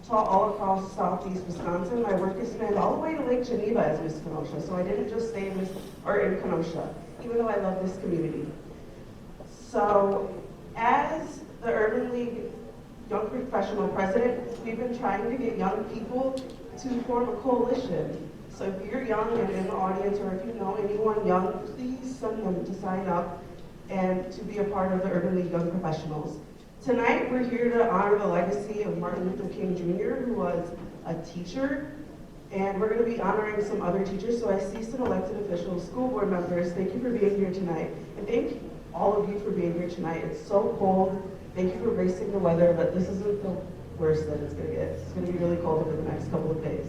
taught all across southeast Wisconsin. My work is spanned all the way to Lake Geneva as Miss Kenosha, so I didn't just stay in Kenosha, even though I love this community. So, as the Urban League Young Professional President, we've been trying to get young people to form a coalition. So if you're young and in the audience, or if you know anyone young, please send them to sign up and to be a part of the Urban League Young Professionals. Tonight, we're here to honor the legacy of Martin Luther King Jr., who was a teacher, and we're going to be honoring some other teachers. So I see some elected officials, school board members. Thank you for being here tonight, and thank all of you for being here tonight. It's so cold. Thank you for bracing the weather, but this isn't the worst that it's going to get. It's going to be really cold over the next couple of days.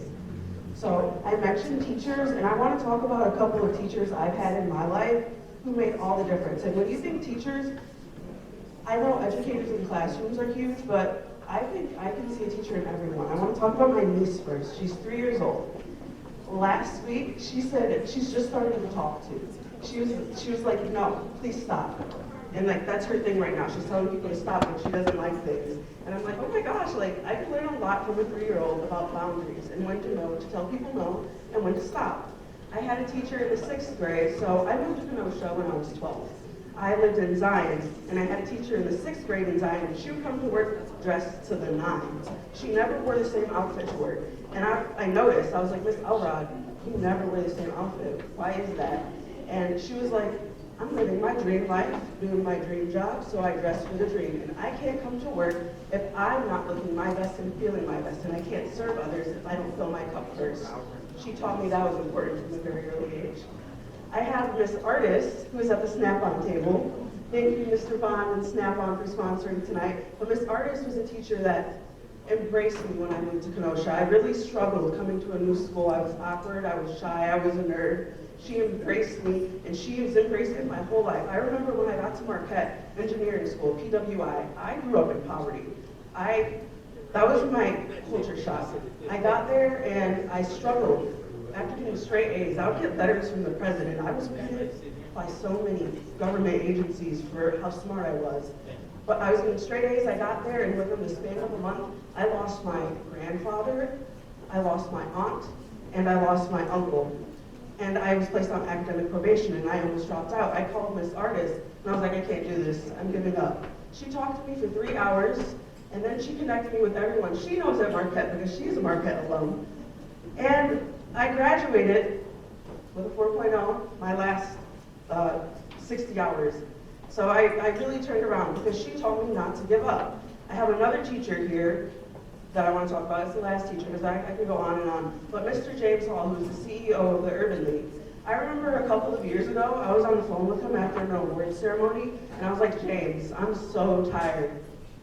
So I mentioned teachers, and I want to talk about a couple of teachers I've had in my life who made all the difference. And when you think teachers, I know educators in classrooms are huge, but I think I can see a teacher in everyone. I want to talk about my niece first. She's 3 years old. Last week, she said she's just starting to talk to. She was like, no, please stop. And like, that's her thing right now. She's telling people to stop when she doesn't like things. And I'm like, oh my gosh, like I can learn a lot from a 3-year-old about boundaries and when to know, to tell people no, and when to stop. I had a teacher in the 6th grade, so I moved to Kenosha when I was 12. I lived in Zion, and I had a teacher in the 6th grade in Zion, and she would come to work dressed to the nines. She never wore the same outfit to work. And I noticed, I was like, Miss Elrod, you never wear the same outfit. Why is that? And she was like, I'm living my dream life, doing my dream job, so I dress for the dream. And I can't come to work if I'm not looking my best and feeling my best, and I can't serve others if I don't fill my cup first. She taught me that was important from a very early age. I have Miss Artist, who is at the Snap-On table. Thank you, Mr. Bond and Snap-On, for sponsoring tonight. But Miss Artist was a teacher that embraced me when I moved to Kenosha. I really struggled coming to a new school. I was awkward, I was shy, I was a nerd. She embraced me, and she has embraced me my whole life. I remember when I got to Marquette Engineering School, PWI, I grew up in poverty. That was my culture shock. I got there and I struggled. After getting straight A's, I would get letters from the president. I was petted by so many government agencies for how smart I was. But I was getting straight A's, I got there, and within the span of a month, I lost my grandfather, I lost my aunt, and I lost my uncle. And I was placed on academic probation, and I almost dropped out. I called Miss Artist, and I was like, I can't do this, I'm giving up. She talked to me for 3 hours, and then she connected me with everyone she knows at Marquette, because she's a Marquette alum. And I graduated with a 4.0 my last 60 hours. So I really turned around, because she told me not to give up. I have another teacher here that I want to talk about. It's the last teacher, because I could go on and on. But Mr. James Hall, who's the CEO of the Urban League, I remember a couple of years ago, I was on the phone with him after an awards ceremony, and I was like, James, I'm so tired.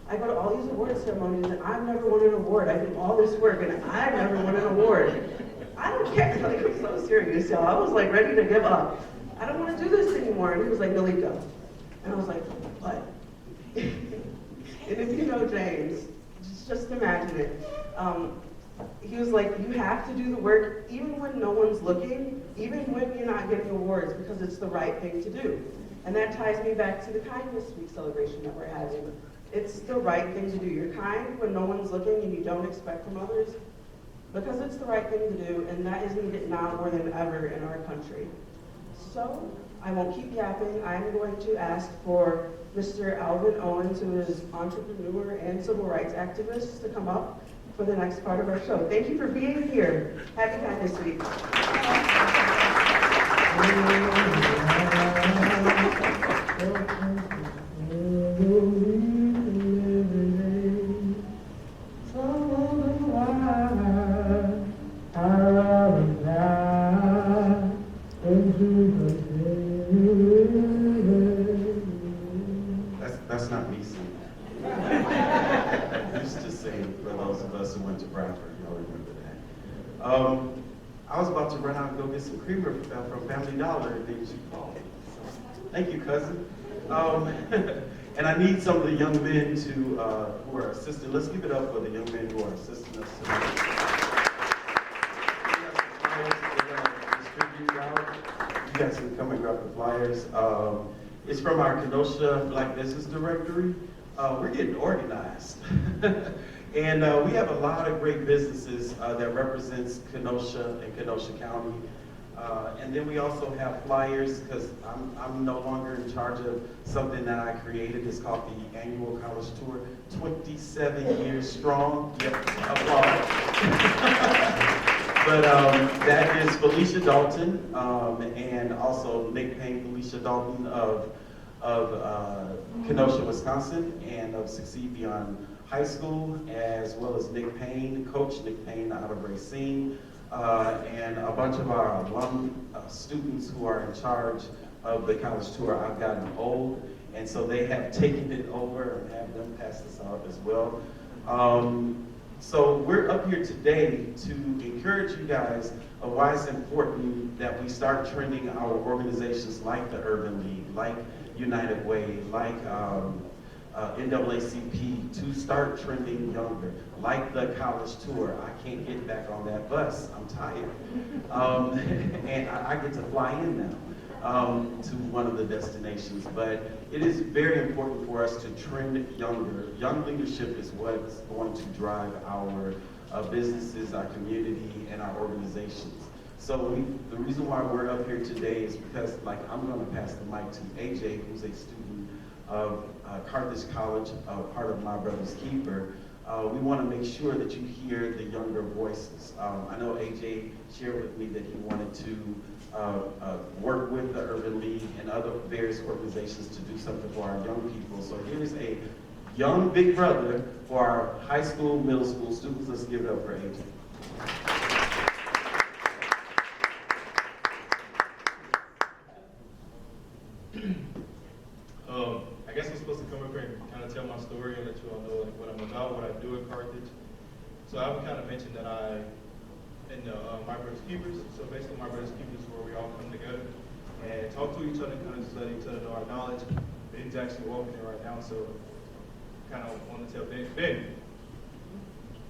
I go to all these award ceremonies, and I've never won an award. I do all this work, and I've never won an award. I don't care. Like, I'm so serious, y'all. I was like ready to give up. I don't want to do this anymore. And he was like, Millie, go. And I was like, what? And if you know James, just imagine it. He was like, you have to do the work even when no one's looking, even when you're not getting awards, because it's the right thing to do. And that ties me back to the Kindness Week celebration that we're having. It's the right thing to do. You're kind when no one's looking and you don't expect from others, because it's the right thing to do, and that is needed now more than ever in our country. So, I won't keep yapping. I'm going to ask for Mr. Alvin Owens, who is entrepreneur and civil rights activist, to come up for the next part of our show. Thank you for being here. Happy Kindness Week. That's not me singing. I used to sing for those of us who went to Bradford. Y'all remember that. I was about to run out and go get some creamer from Family Dollar, and then she called me. So, thank you, cousin. And I need some of the young men who are assisting. Let's give it up for the young men who are assisting us tonight. You guys can come and grab the flyers. It's from our Kenosha Black Business Directory. We're getting organized. And we have a lot of great businesses that represents Kenosha and Kenosha County. And then we also have flyers, because I'm no longer in charge of something that I created. It's called the Annual College Tour, 27 years strong. Yep, applause. But that is Felicia Dalton, and also Nick Payne, Felicia Dalton of Kenosha, Wisconsin, and of Succeed Beyond High School, as well as Nick Payne, Coach Nick Payne out of Racine, and a bunch of our alum students who are in charge of the college tour. I've gotten old, and so they have taken it over and have them pass this out as well. So we're up here today to encourage you guys of why it's important that we start trending our organizations like the Urban League, like United Way, like NAACP, to start trending younger, like the college tour. I can't get back on that bus, I'm tired. And I get to fly in now to one of the destinations. But it is very important for us to trend younger. Young leadership is what's going to drive our businesses, our community, and our organizations. So the reason why we're up here today is because, like, I'm going to pass the mic to AJ, who's a student of Carthage College, part of My Brother's Keeper. We want to make sure that you hear the younger voices. I know AJ shared with me that he wanted to work with the Urban League and other various organizations to do something for our young people. So here's a young big brother for our high school, middle school students. Let's give it up for AJ. I guess I'm supposed to come up here and kind of tell my story and let you all know like what I'm about, what I do at Carthage. So I would kind of mention that I in My Brother's Keepers. So basically, My Brother's Keepers is where we all come together and talk to each other, kind of just let each other know our knowledge. Ben's actually walking in right now, so kind of want to tell Ben,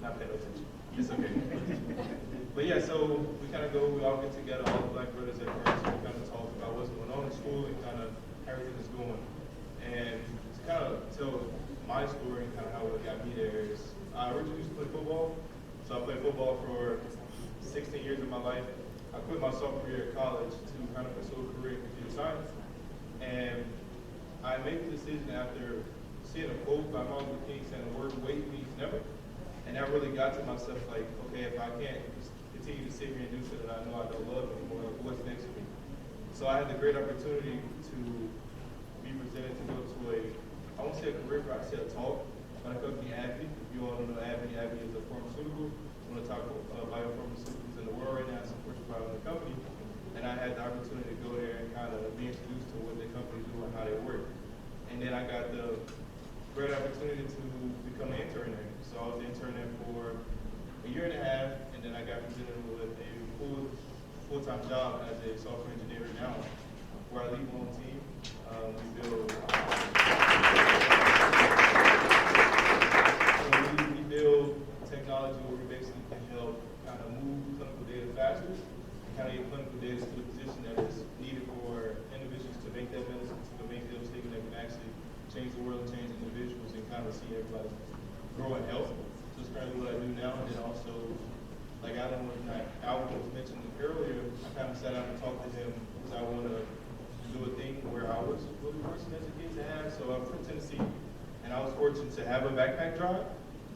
not paying attention. It's okay. But yeah, so we kind of we all get together, all the black brothers at first, and we kind of talk about what's going on in school and kind of everything that's going. And to kind of tell my story and kind of how it got me there is, I originally used to play football. So I played football for 16 years of my life. I quit my sophomore year at college to kind of pursue a career in computer science. And I made the decision after seeing a quote by Martin Luther King saying the word wait means never. And that really got to myself like, okay, if I can't continue to sit here and do something that I know I don't love anymore, like, what's next for me? So I had the great opportunity to be presented to go to I won't say a career fair, I say a talk by the company AbbVie. If you all don't know AbbVie is a pharmaceutical, one of the top biopharmaceuticals in the world right now. It's a Fortune 500 company. And I had the opportunity to go there and kind of be introduced to what the company do and how they work. And then I got the great opportunity to become an intern there. So I was an intern there for a year and a half, and then I got presented with a full-time job as a software engineer now, where I lead my own team. We build technology where we basically can help kind of move clinical data faster, and kind of get clinical data to the position that is needed for individuals to make that medicine, to make them statement that can actually change the world and change individuals and kind of see everybody grow in health. So it's currently what I do now, and then also, like Alvin was mentioning earlier, I kind of sat down and talked to him because I want to do a thing where I was really fortunate as a kid to have. So I'm from Tennessee, and I was fortunate to have a backpack drive.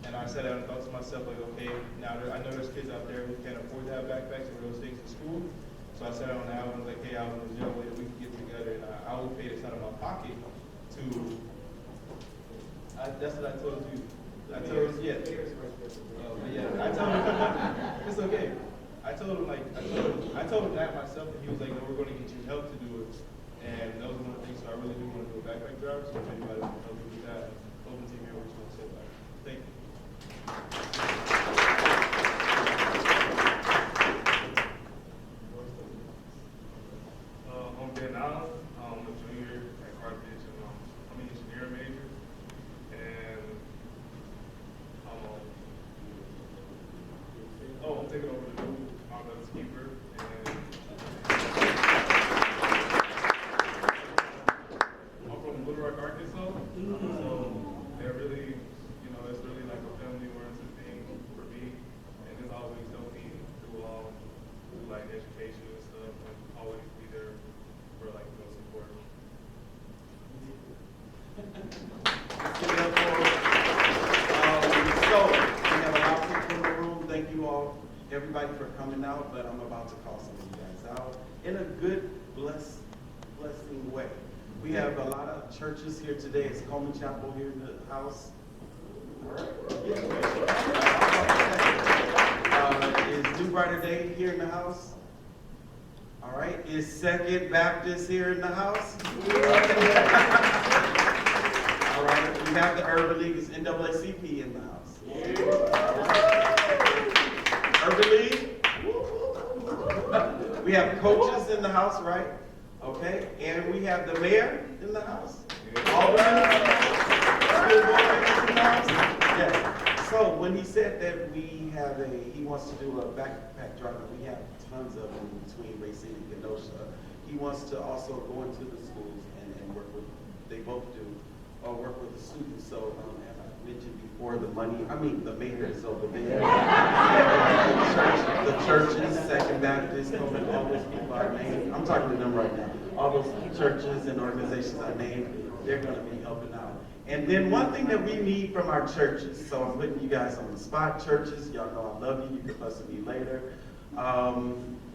And I sat down and thought to myself, like, okay, now I know there's kids out there who can't afford to have backpacks or those things in school. So I sat down with Alvin and was like, hey, Alvin, there's no way that we can get together, and I will pay this out of my pocket to. That's what I told you. I told him, yeah. I told him, it's okay. I told him that myself, and he was like, no, we're going to get you help to do it. And that was one of the things, so I really do want to do a backpack drive, so if anybody wants to help me with that, open to me, what you want to say about it. Thank you. I'm Ben Allen. I'm a junior at Carthage, and I'm an engineering major. And I'm taking over the new My Brother's Keeper. And I'm from Little Rock, Arkansas. So they're really, it's really like a family-oriented everybody for coming out, but I'm about to call some of you guys out in a good, blessing way. We have a lot of churches here today. It's Coleman Chapel here in the house. Is New Brighter Day here in the house? All right. Is Second Baptist here in the house? All right. We have the Urban League. Is NAACP in the house? Urban League. We have coaches in the house, right? Okay. And we have the mayor in the house. Alderman. School board members in the house. Yes. So when he said that he wants to do a backpack drive, and we have tons of them between Racine and Kenosha. He wants to also go into the schools and work with, they both do, or work with the students. So as I mentioned before, the mayor is over there. The churches, Second Baptist, all those people I named. I'm talking to them right now. All those churches and organizations I named, they're going to be helping out. And then one thing that we need from our churches, so I'm putting you guys on the spot, churches, y'all know I love you, you can fuss with me later.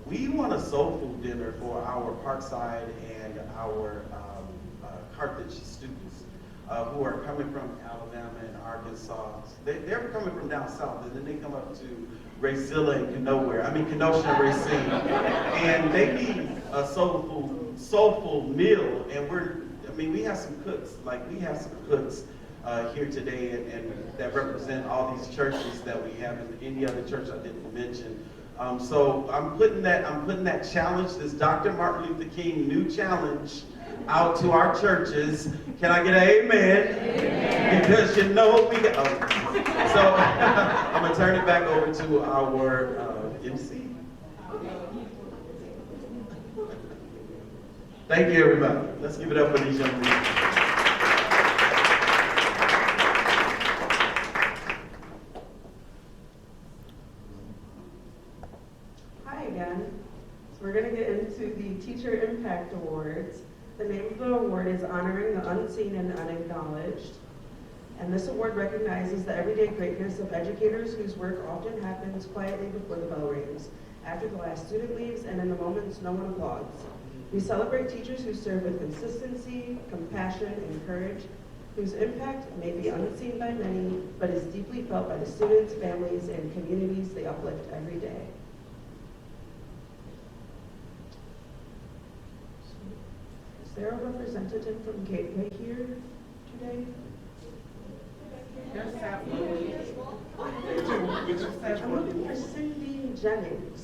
We want a soul food dinner for our Parkside and our Carthage students who are coming from Alabama and Arkansas. They're coming from down south, and then they come up to Kenosha and Racine. And they need a soulful meal, and we have some cooks, here today and that represent all these churches that we have, and any other church I didn't mention. So I'm putting that challenge, this Dr. Martin Luther King new challenge, out to our churches. Can I get an amen? Amen. Because we got. So I'm gonna turn it back over to our MC. Thank you, everybody. Let's give it up for these young people. Hi again. So we're going to get into the Teacher Impact Awards. The name of the award is Honoring the Unseen and Unacknowledged. And this award recognizes the everyday greatness of educators whose work often happens quietly before the bell rings, after the last student leaves, and in the moments no one applauds. We celebrate teachers who serve with consistency, compassion, and courage, whose impact may be unseen by many, but is deeply felt by the students, families, and communities they uplift every day. Is there a representative from Gateway here today? I'm looking for Cindy Jennings.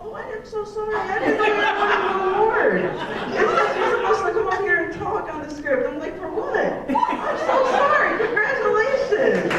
Oh, I'm so sorry. I didn't know you won an award. You're supposed to come up here and talk on the script. I'm like, for what? I'm so sorry. Congratulations.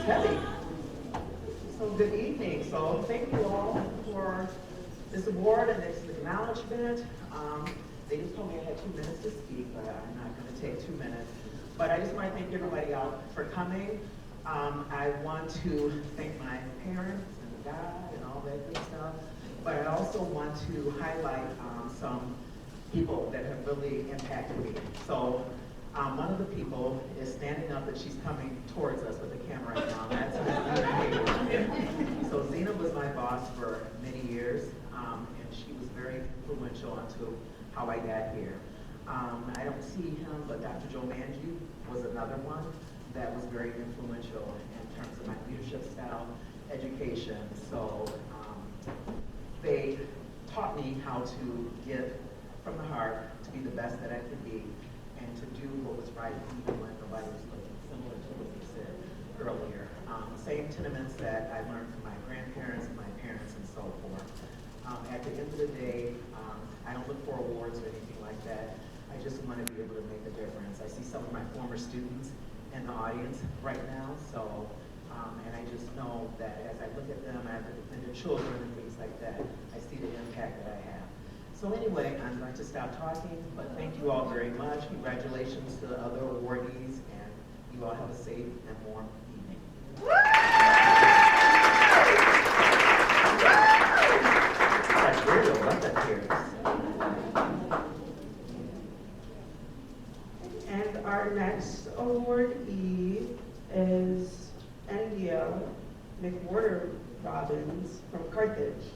Heavy. So good evening. So thank you all for this award and this acknowledgement. They just told me I had 2 minutes to speak, but I'm not going to take 2 minutes. But I just want to thank everybody out for coming. I want to thank my parents and God and all that good stuff. But I also want to highlight some people that have really impacted me. So one of the people is standing up and she's coming towards us with the camera right now. That's Zena. So Zena was my boss for many years, and she was very influential onto how I got here. I don't see him, but Dr. Joe Manju was another one that was very influential in terms of my leadership style, education. So they taught me how to give from the heart, to be the best that I could be, and to do what was right even when nobody was looking, similar to what you said earlier. same sentiments that I learned from my grandparents and my parents and so forth. At the end of the day, I don't look for awards or anything like that. I just want to be able to make a difference. I see some of my former students in the audience right now, so, and I just know that as I look at them, and their children and things like that, I see the impact that I have. So anyway, I'm going to stop talking, but thank you all very much. Congratulations to the other awardees, and you all have a safe and warm evening. That's real, what that here. And our next awardee is India McWhorter Robbins from Carthage.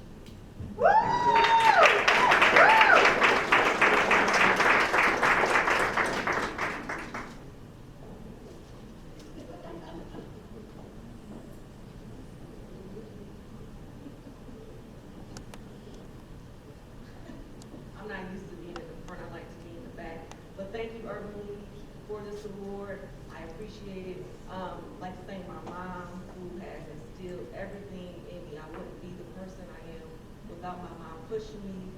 I'm not used to being in the front, I like to be in the back. But thank you, Urban League, for this award. I appreciate it. I'd like to thank my mom, who has instilled everything in me. I wouldn't be the person I am without my mom pushing me,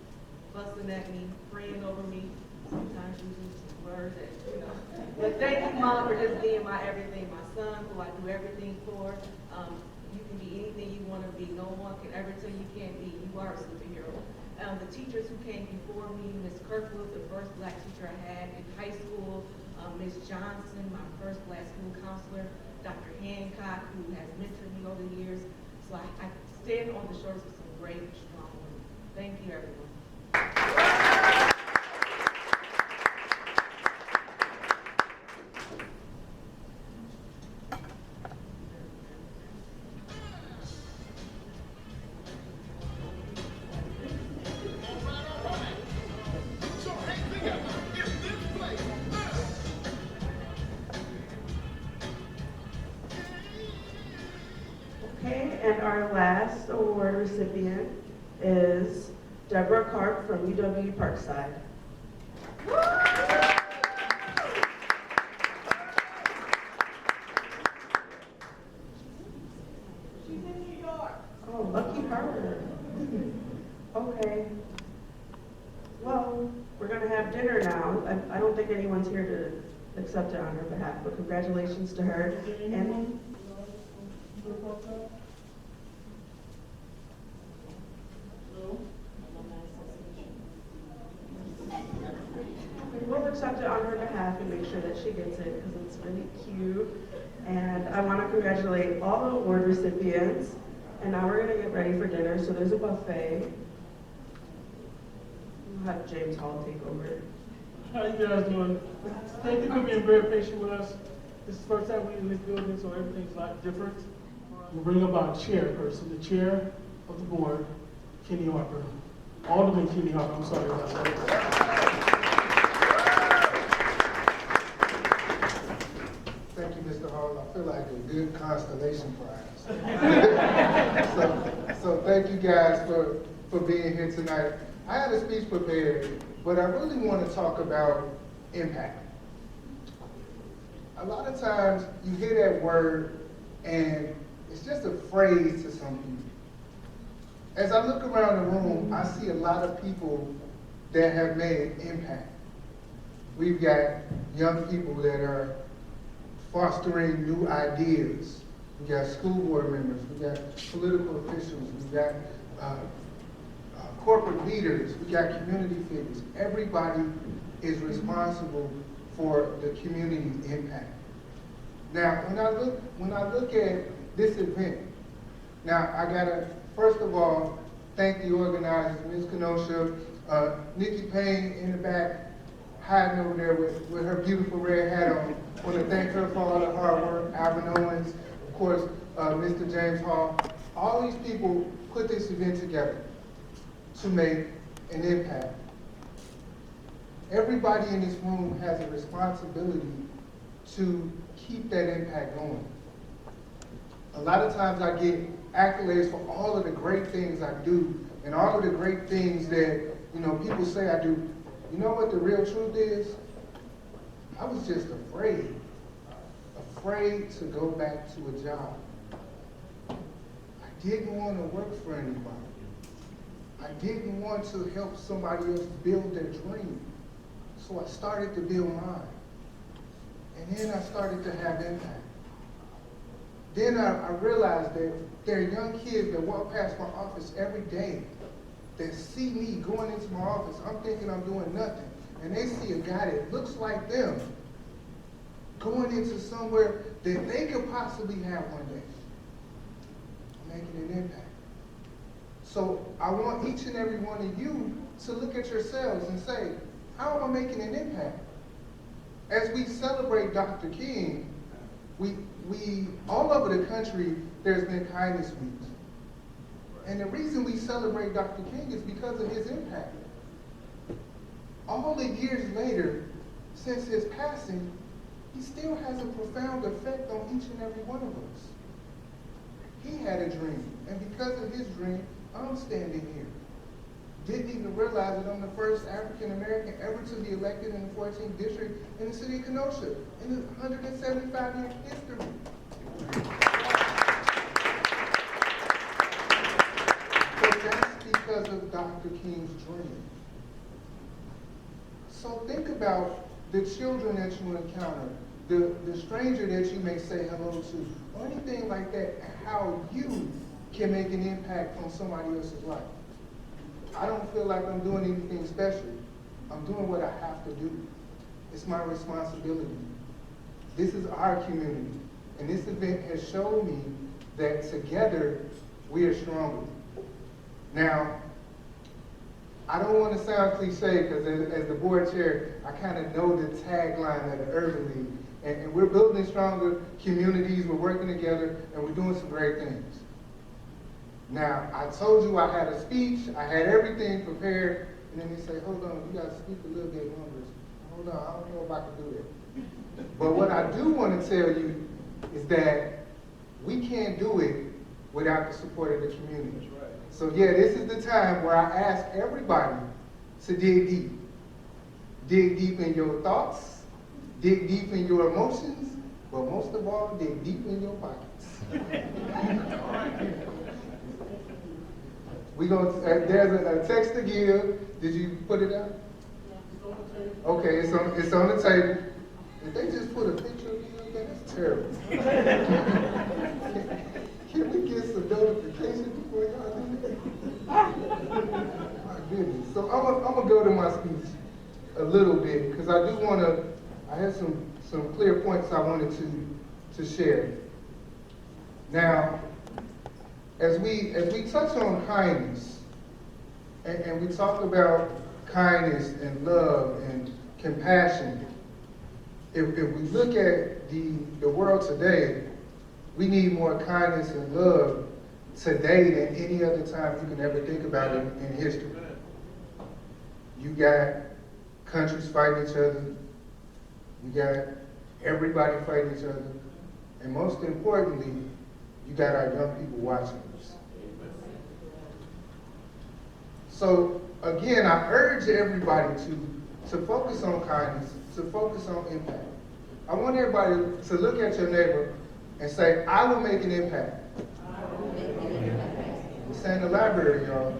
fussing at me, praying over me, sometimes using some words that, you know. But thank you, Mom, for just being my everything. My son, who I do everything for. You can be anything you want to be. No one can ever tell you can't be. You are a superhero. The teachers who came before me, Ms. Kirkwood, the first black teacher I had in high school, Ms. Johnson, my first black school counselor, Dr. Hancock, who has mentored me over the years. So I stand on the shoulders of some great, strong women. Thank you, everyone. Okay, and our last award recipient is Deborah Karp from UW Parkside. She's in New York. Oh, lucky her. Okay. Well, we're gonna have dinner now. I don't think anyone's here to accept it on her behalf, but congratulations to her. And we'll accept it on her behalf and make sure that she gets it because it's really cute. And I want to congratulate all the award recipients. And now we're going to get ready for dinner. So there's a buffet. We'll have James Hall take over. How you guys doing? Thank you for being very patient with us. This is the first time we're in this building, so everything's a lot different. We'll bring up our chairperson, the chair of the board, Kenny Harper. Alderman Kenny Harper, I'm sorry about that. Thank you, Mr. Hall. I feel like a good constellation prize. so thank you guys for being here tonight. I had a speech prepared, but I really want to talk about impact. A lot of times you hear that word and it's just a phrase to some people. As I look around the room, I see a lot of people that have made an impact. We've got young people that are fostering new ideas. We got school board members, we got political officials, we got corporate leaders, we got community figures. Everybody is responsible for the community impact. Now, when I look at this event, now I gotta first of all thank the organizers, Ms. Kenosha, Nikki Payne in the back, hiding over there with her beautiful red hat on. I want to thank her for all the hard work. Alvin Owens, of course, Mr. James Hall. All these people put this event together to make an impact. Everybody in this room has a responsibility to keep that impact going. A lot of times I get accolades for all of the great things I do and all of the great things that, people say I do. You know what the real truth is? I was just afraid to go back to a job. didn't want to work for anybody. I didn't want to help somebody else build their dream. So I started to build mine. And then I started to have impact. Then I realized that there are young kids that walk past my office every day that see me going into my office. I'm thinking I'm doing nothing. And they see a guy that looks like them going into somewhere that they could possibly have one day. Making an impact. So I want each and every one of you to look at yourselves and say, how am I making an impact? As we celebrate Dr. King, we all over the country, there's been kindness weeks. And the reason we celebrate Dr. King is because of his impact. All the years later, since his passing, he still has a profound effect on each and every one of us. He had a dream, and because of his dream, I'm standing here. Didn't even realize that I'm the first African American ever to be elected in the 14th district in the city of Kenosha in the 175-year history. But that's because of Dr. King's dream. So think about the children that you encounter, the stranger that you may say hello to, or anything like that, and how you can make an impact on somebody else's life. I don't feel like I'm doing anything special. I'm doing what I have to do. It's my responsibility. This is our community, and this event has shown me that together we are stronger. Now, I don't want to sound cliche because as the board chair, I kind of know the tagline of the Urban League. And we're building stronger communities, we're working together, and we're doing some great things. Now, I told you I had a speech, I had everything prepared, and then they say, hold on, you got to speak a little bit longer. Hold on, I don't know if I can do that. But what I do want to tell you is that we can't do it without the support of the community. Right. So yeah, this is the time where I ask everybody to dig deep. Dig deep in your thoughts, dig deep in your emotions, but most of all, dig deep in your pockets. There's a text to give. Did you put it out? Okay, it's on the table. If they just put a picture of me up there, that's terrible. Can we get some notification before y'all do that? My goodness. So I'm gonna go to my speech a little bit because I do want to. I have some clear points I wanted to share. Now, as we touch on kindness, and we talk about kindness and love and compassion, if we look at the world today, we need more kindness and love today than any other time you can ever think about it in history. You got countries fighting each other. You got everybody fighting each other. And most importantly, you got our young people watching us. So again, I urge everybody to focus on kindness, to focus on impact. I want everybody to look at your neighbor and say, I will make an impact. We're saying the library, y'all.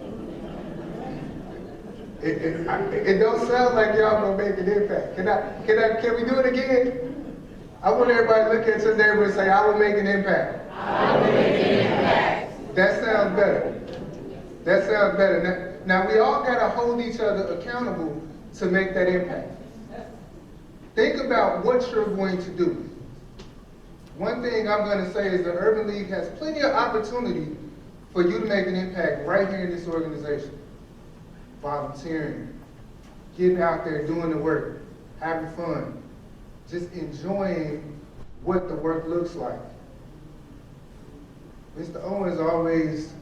It don't sound like y'all gonna make an impact. Can we do it again? I want everybody to look at your neighbor and say, I will make an impact. I will make an impact. That sounds better. That sounds better. Now we all gotta hold each other accountable to make that impact. Think about what you're going to do. One thing I'm going to say is the Urban League has plenty of opportunity for you to make an impact right here in this organization. Volunteering, getting out there, doing the work, having fun, just enjoying what the work looks like. Mr. Owens always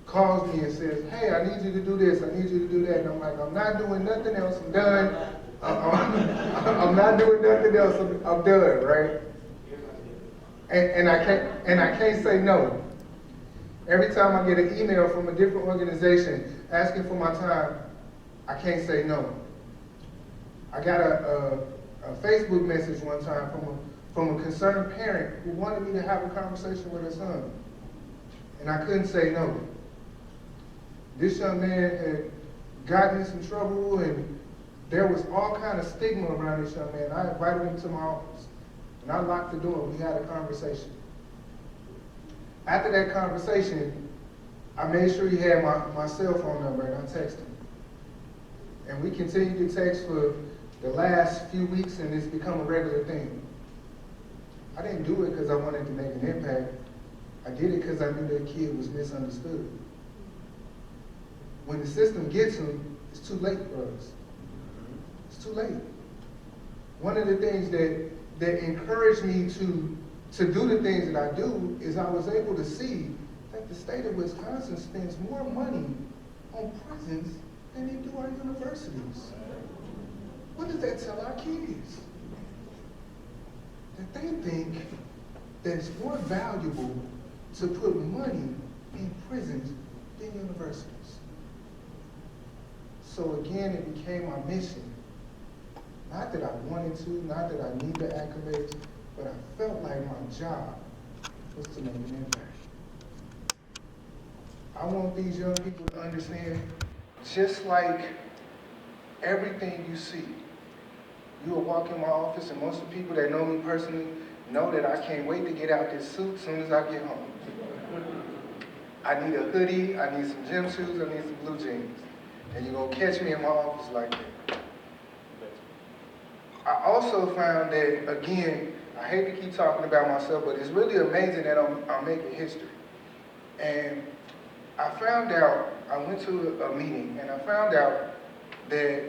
calls me and says, hey, I need you to do this, I need you to do that. And I'm like, I'm not doing nothing else, I'm done. I'm not doing nothing else, I'm done, right? And I can't say no. Every time I get an email from a different organization asking for my time, I can't say no. I got a Facebook message one time from a concerned parent who wanted me to have a conversation with her son. and I couldn't say no. This young man had gotten in some trouble, and there was all kind of stigma around this young man. I invited him to my office, and I locked the door, and we had a conversation. After that conversation, I made sure he had my cell phone number, and I texted him. And we continued to text for the last few weeks, and it's become a regular thing. I didn't do it because I wanted to make an impact. I did it because I knew that kid was misunderstood. When the system gets him, it's too late for us. It's too late. One of the things that encouraged me to do the things that I do is I was able to see that the state of Wisconsin spends more money on prisons than they do our universities. What does that tell our kids? That they think that it's more valuable to put money in prisons than universities. So again, it became my mission. Not that I wanted to, not that I need the accolades, but I felt like my job was to make an impact. I want these young people to understand, just like everything you see, you will walk in my office, and most of the people that know me personally know that I can't wait to get out this suit as soon as I get home. I need a hoodie, I need some gym shoes, I need some blue jeans. And you're going to catch me in my office like that. I also found that, again, I hate to keep talking about myself, but it's really amazing that I'm making history. And I found out, I went to a meeting, and I found out that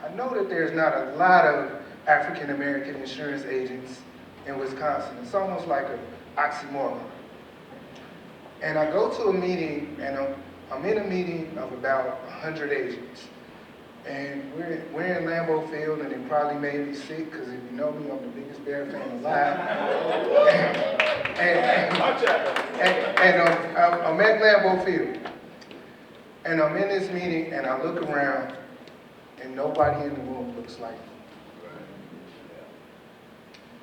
I know that there's not a lot of African American insurance agents in Wisconsin. It's almost like an oxymoron. And I go to a meeting, and I'm in a meeting of about 100 agents. And we're in Lambeau Field, and it probably made me sick, because if you know me, I'm the biggest Bear fan alive. I'm at Lambeau Field. And I'm in this meeting, and I look around, and nobody in the room looks like me.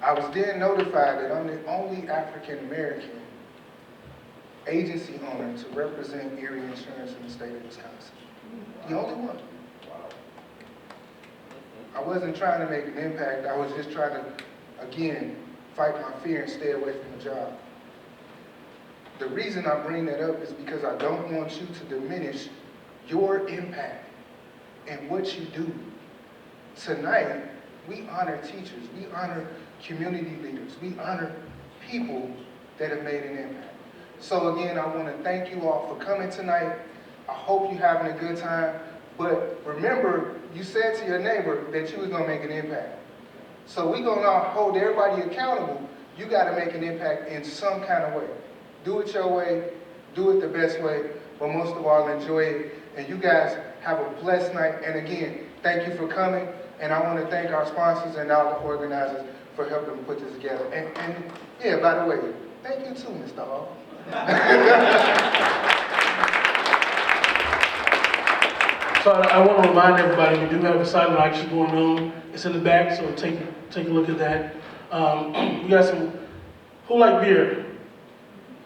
I was then notified that I'm the only African American agency owner to represent Erie Insurance in the state of Wisconsin. The only one. I wasn't trying to make an impact. I was just trying to, again, fight my fear and stay away from the job. The reason I bring that up is because I don't want you to diminish your impact and what you do. Tonight, we honor teachers, we honor community leaders, we honor people that have made an impact. So again, I want to thank you all for coming tonight. I hope you're having a good time. But remember, you said to your neighbor that you was going to make an impact. So we're going to hold everybody accountable. You got to make an impact in some kind of way. Do it your way. Do it the best way. But most of all, enjoy it. And you guys have a blessed night. And again, thank you for coming. And I want to thank our sponsors and all the organizers for helping put this together. And yeah, by the way, thank you too, Mr. Hall. So I want to remind everybody, we do have a silent auction going on. It's in the back, so take a look at that. We got some, who like beer?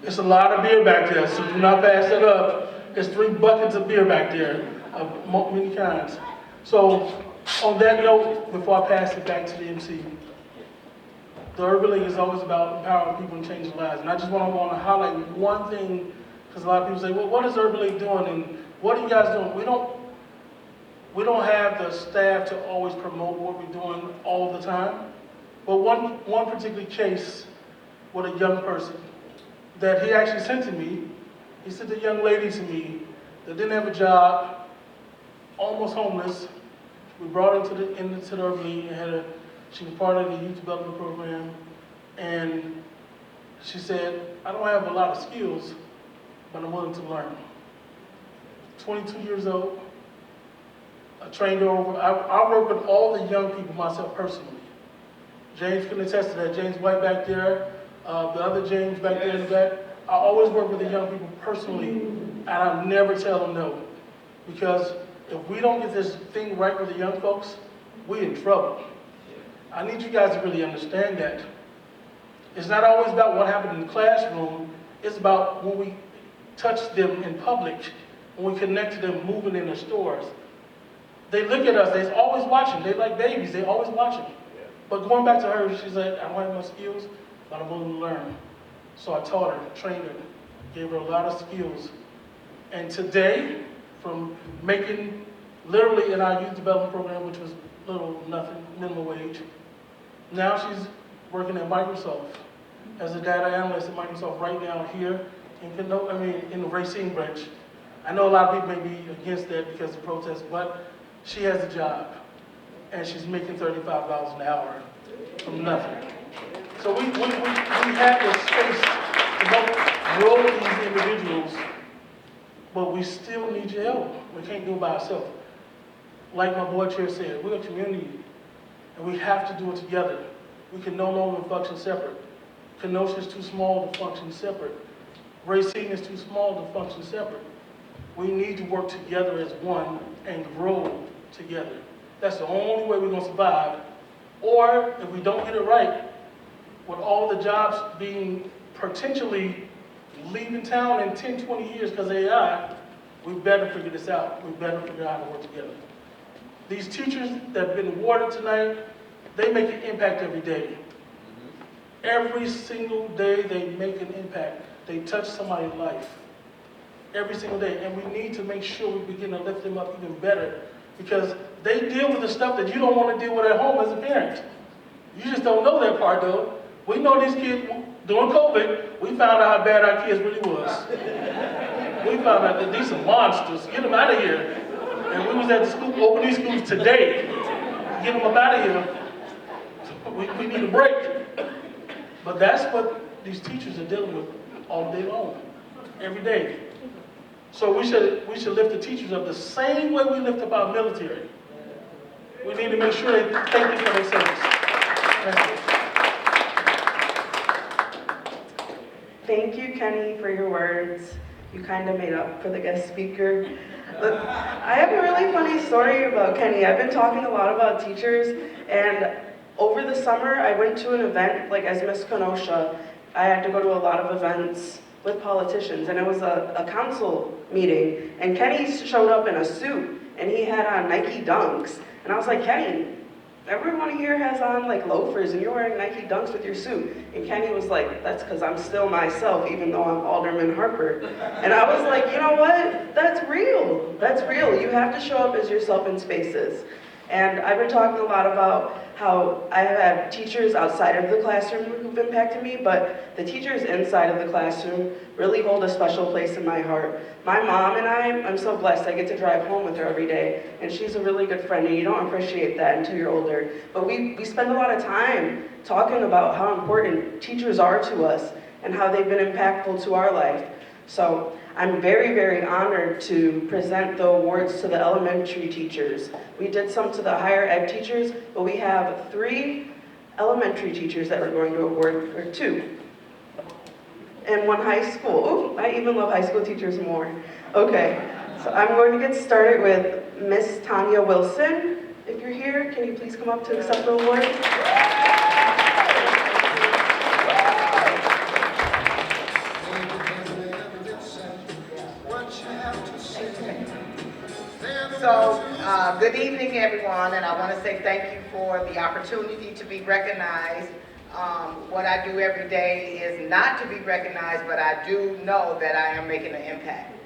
It's a lot of beer back there, so do not pass that up. There's 3 buckets of beer back there, of many kinds. So on that note, before I pass it back to the MC, the Urban League is always about empowering people and changing lives. And I just want to highlight one thing, because a lot of people say, well, what is Urban League doing, and what are you guys doing? We don't have the staff to always promote what we're doing all the time. But one particular case with a young person that he actually sent to me, he sent a young lady to me that didn't have a job, almost homeless. We brought her into the Urban League, and she was part of the youth development program. And she said, I don't have a lot of skills, but I'm willing to learn. 22 years old. I trained her over. I work with all the young people myself personally. James can attest to that. James White back there, the other James back there in the back. I always work with the young people personally, and I never tell them no. Because if we don't get this thing right with the young folks, we're in trouble. I need you guys to really understand that. It's not always about what happened in the classroom. It's about when we touch them in public, when we connect to them moving in the stores, they look at us, they're always watching. They like babies, they always watching. But going back to her, she's like, I don't have no skills, but I'm willing to learn. So I taught her, trained her, gave her a lot of skills. And today, from making literally in our youth development program, which was little, nothing, minimum wage, now she's working at Microsoft as a data analyst at Microsoft right now here in the Racine branch. I know a lot of people may be against that because of protests, but she has a job, and she's making $35 an hour from nothing. So we have the space to help grow these individuals, but we still need your help. We can't do it by ourselves. Like my board chair said, we're a community, and we have to do it together. We can no longer function separate. Kenosha is too small to function separate. Racine is too small to function separate. We need to work together as one and grow together. That's the only way we're going to survive. Or if we don't get it right, with all the jobs being potentially leaving town in 10, 20 years because of AI, we better figure this out. We better figure out how to work together. These teachers that have been awarded tonight, they make an impact every day. Every single day they make an impact. They touch somebody's life. Every single day. And we need to make sure we begin to lift them up even better, because they deal with the stuff that you don't want to deal with at home as a parent. You just don't know that part though. We know these kids, during COVID, we found out how bad our kids really was. We found out that these are monsters. Get them out of here. And we was at the school, open these schools today. Get them up out of here. We need a break. But that's what these teachers are dealing with all day long, every day. So we should lift the teachers up the same way we lift up our military. We need to make sure they thank you for their service. Thank you. Thank you, Kenny, for your words. You kind of made up for the guest speaker. But I have a really funny story about Kenny. I've been talking a lot about teachers, and over the summer I went to an event, like as Miss Kenosha, I had to go to a lot of events with politicians, and it was a council meeting, and Kenny showed up in a suit, and he had on Nike Dunks, and I was like, Kenny, everyone here has on like loafers, and you're wearing Nike Dunks with your suit. And Kenny was like, that's because I'm still myself, even though I'm Alderman Harper. And I was like, you know what? That's real. That's real. You have to show up as yourself in spaces. And I've been talking a lot about how I have had teachers outside of the classroom who've impacted me, but the teachers inside of the classroom really hold a special place in my heart. My mom and I'm so blessed. I get to drive home with her every day, and she's a really good friend, and you don't appreciate that until you're older. But we spend a lot of time talking about how important teachers are to us and how they've been impactful to our life. So I'm very, very honored to present the awards to the elementary teachers. We did some to the higher ed teachers, but we have 3 elementary teachers that we're going to award, or 2. And 1 high school. Oh, I even love high school teachers more. Okay, so I'm going to get started with Miss Tanya Wilson. If you're here, can you please come up to accept the award? So, good evening, everyone, and I want to say thank you for the opportunity to be recognized. What I do every day is not to be recognized, but I do know that I am making an impact.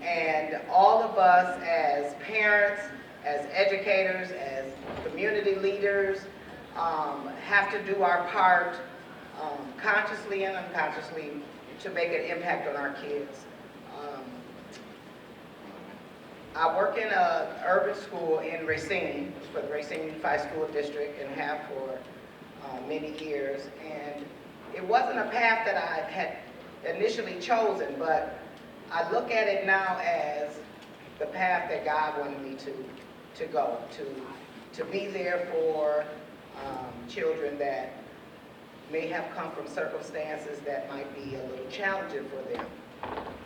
And all of us as parents, as educators, as community leaders, have to do our part consciously and unconsciously to make an impact on our kids. I work in an urban school in Racine, for the Racine Unified School District, and have for many years. And it wasn't a path that I had initially chosen, but I look at it now as the path that God wanted me to go, to be there for children that may have come from circumstances that might be a little challenging for them.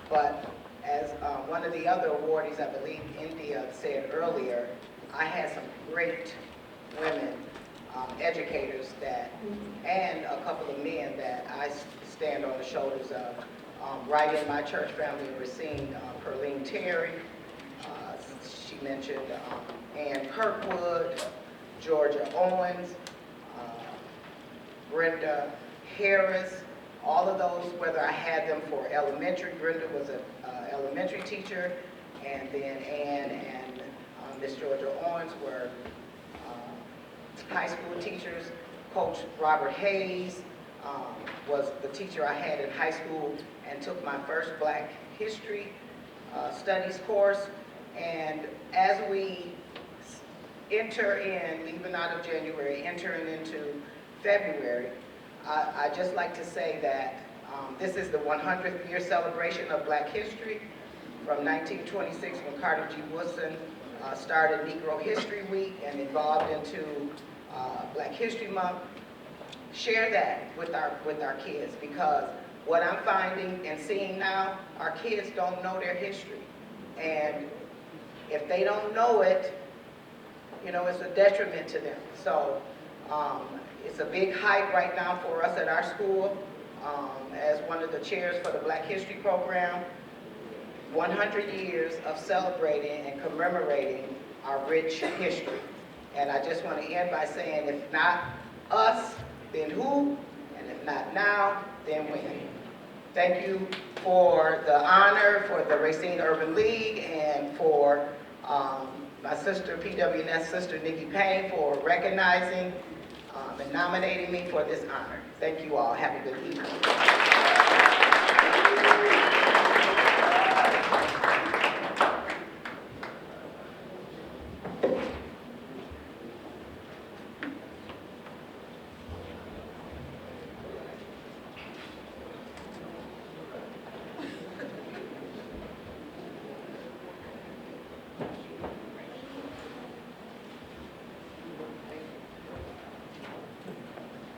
But as one of the other awardees, I believe India said earlier, I had some great women, educators that, and a couple of men that I stand on the shoulders of right in my church family in Racine, Perlene Terry. She mentioned Ann Kirkwood, Georgia Owens, Brenda Harris, all of those, whether I had them for elementary. Brenda was an elementary teacher, and then Ann and Miss Georgia Owens were high school teachers. Coach Robert Hayes was the teacher I had in high school and took my first Black History Studies course. And as we enter in, leaving out of January, entering into February, I just like to say that this is the 100th year celebration of Black history from 1926 when Carter G. Woodson started Negro History Week and evolved into Black History Month. Share that with our kids, because what I'm finding and seeing now, our kids don't know their history. And if they don't know it, you know, it's a detriment to them. So it's a big hype right now for us at our school. As one of the chairs for the Black History Program, 100 years of celebrating and commemorating our rich history. And I just want to end by saying, if not us, then who? And if not now, then when? Thank you for the honor for the Racine Urban League and for my sister, PWNS sister Nikki Payne, for recognizing and nominating me for this honor. Thank you all. Have a good evening.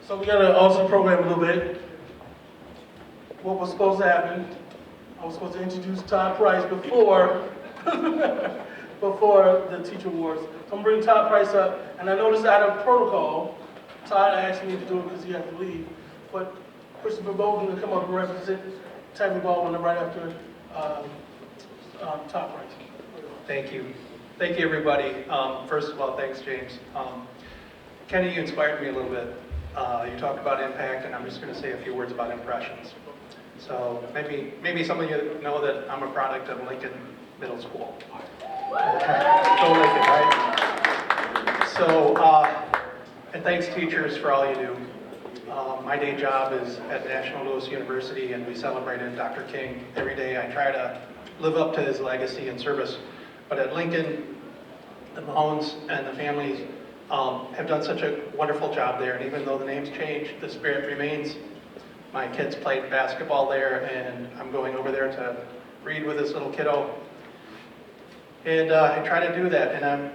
So we got to also program a little bit. What was supposed to happen, I was supposed to introduce Todd Price before, before the teacher awards. So I'm going to bring Todd Price up, and I noticed out of protocol, Todd asked me to do it because he had to leave, but Christopher Bogan will come up and represent Tammy Baldwin right after Todd Price. Thank you. Thank you, everybody. First of all, thanks, James. Kenny, you inspired me a little bit. You talked about impact, and I'm just going to say a few words about impressions. So maybe some of you know that I'm a product of Lincoln Middle School. Go Lincoln, right? So, and thanks teachers for all you do. My day job is at National Louis University, and we celebrated Dr. King every day. I try to live up to his legacy and service. But at Lincoln, the Mahones and the families have done such a wonderful job there, and even though the names change, the spirit remains. My kids played basketball there, and I'm going over there to read with this little kiddo. And I try to do that, and I'm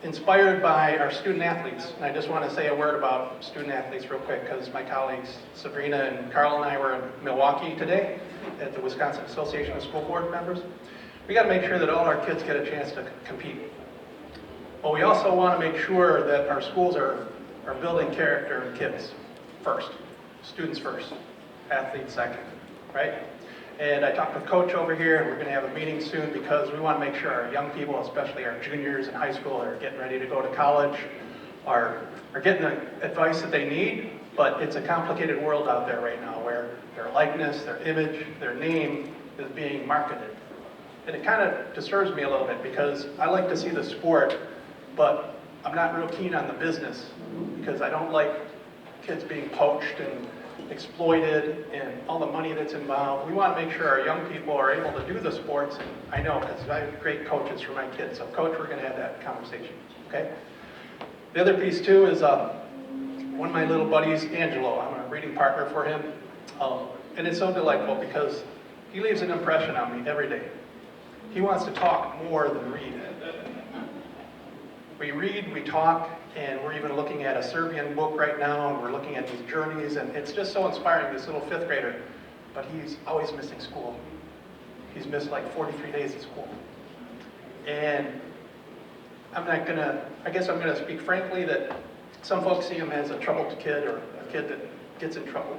inspired by our student athletes. And I just want to say a word about student athletes real quick, because my colleagues Sabrina and Carl and I were in Milwaukee today at the Wisconsin Association of School Board Members. We got to make sure that all our kids get a chance to compete. But we also want to make sure that our schools are building character in kids first, students first, athletes second, right? And I talked with Coach over here, and we're going to have a meeting soon because we want to make sure our young people, especially our juniors in high school, are getting ready to go to college, are getting the advice that they need. But it's a complicated world out there right now where their likeness, their image, their name is being marketed. And it kind of disturbs me a little bit because I like to see the sport, but I'm not real keen on the business because I don't like kids being poached and exploited and all the money that's involved. We want to make sure our young people are able to do the sports, and I know because I have great coaches for my kids. So Coach, we're going to have that conversation, okay? The other piece too is one of my little buddies, Angelo. I'm a reading partner for him, and it's so delightful because he leaves an impression on me every day. He wants to talk more than read. We read, we talk, and we're even looking at a Serbian book right now, and we're looking at these journeys, and it's just so inspiring, this little 5th grader, but he's always missing school. He's missed like 43 days of school. And I guess I'm gonna speak frankly that some folks see him as a troubled kid or a kid that gets in trouble.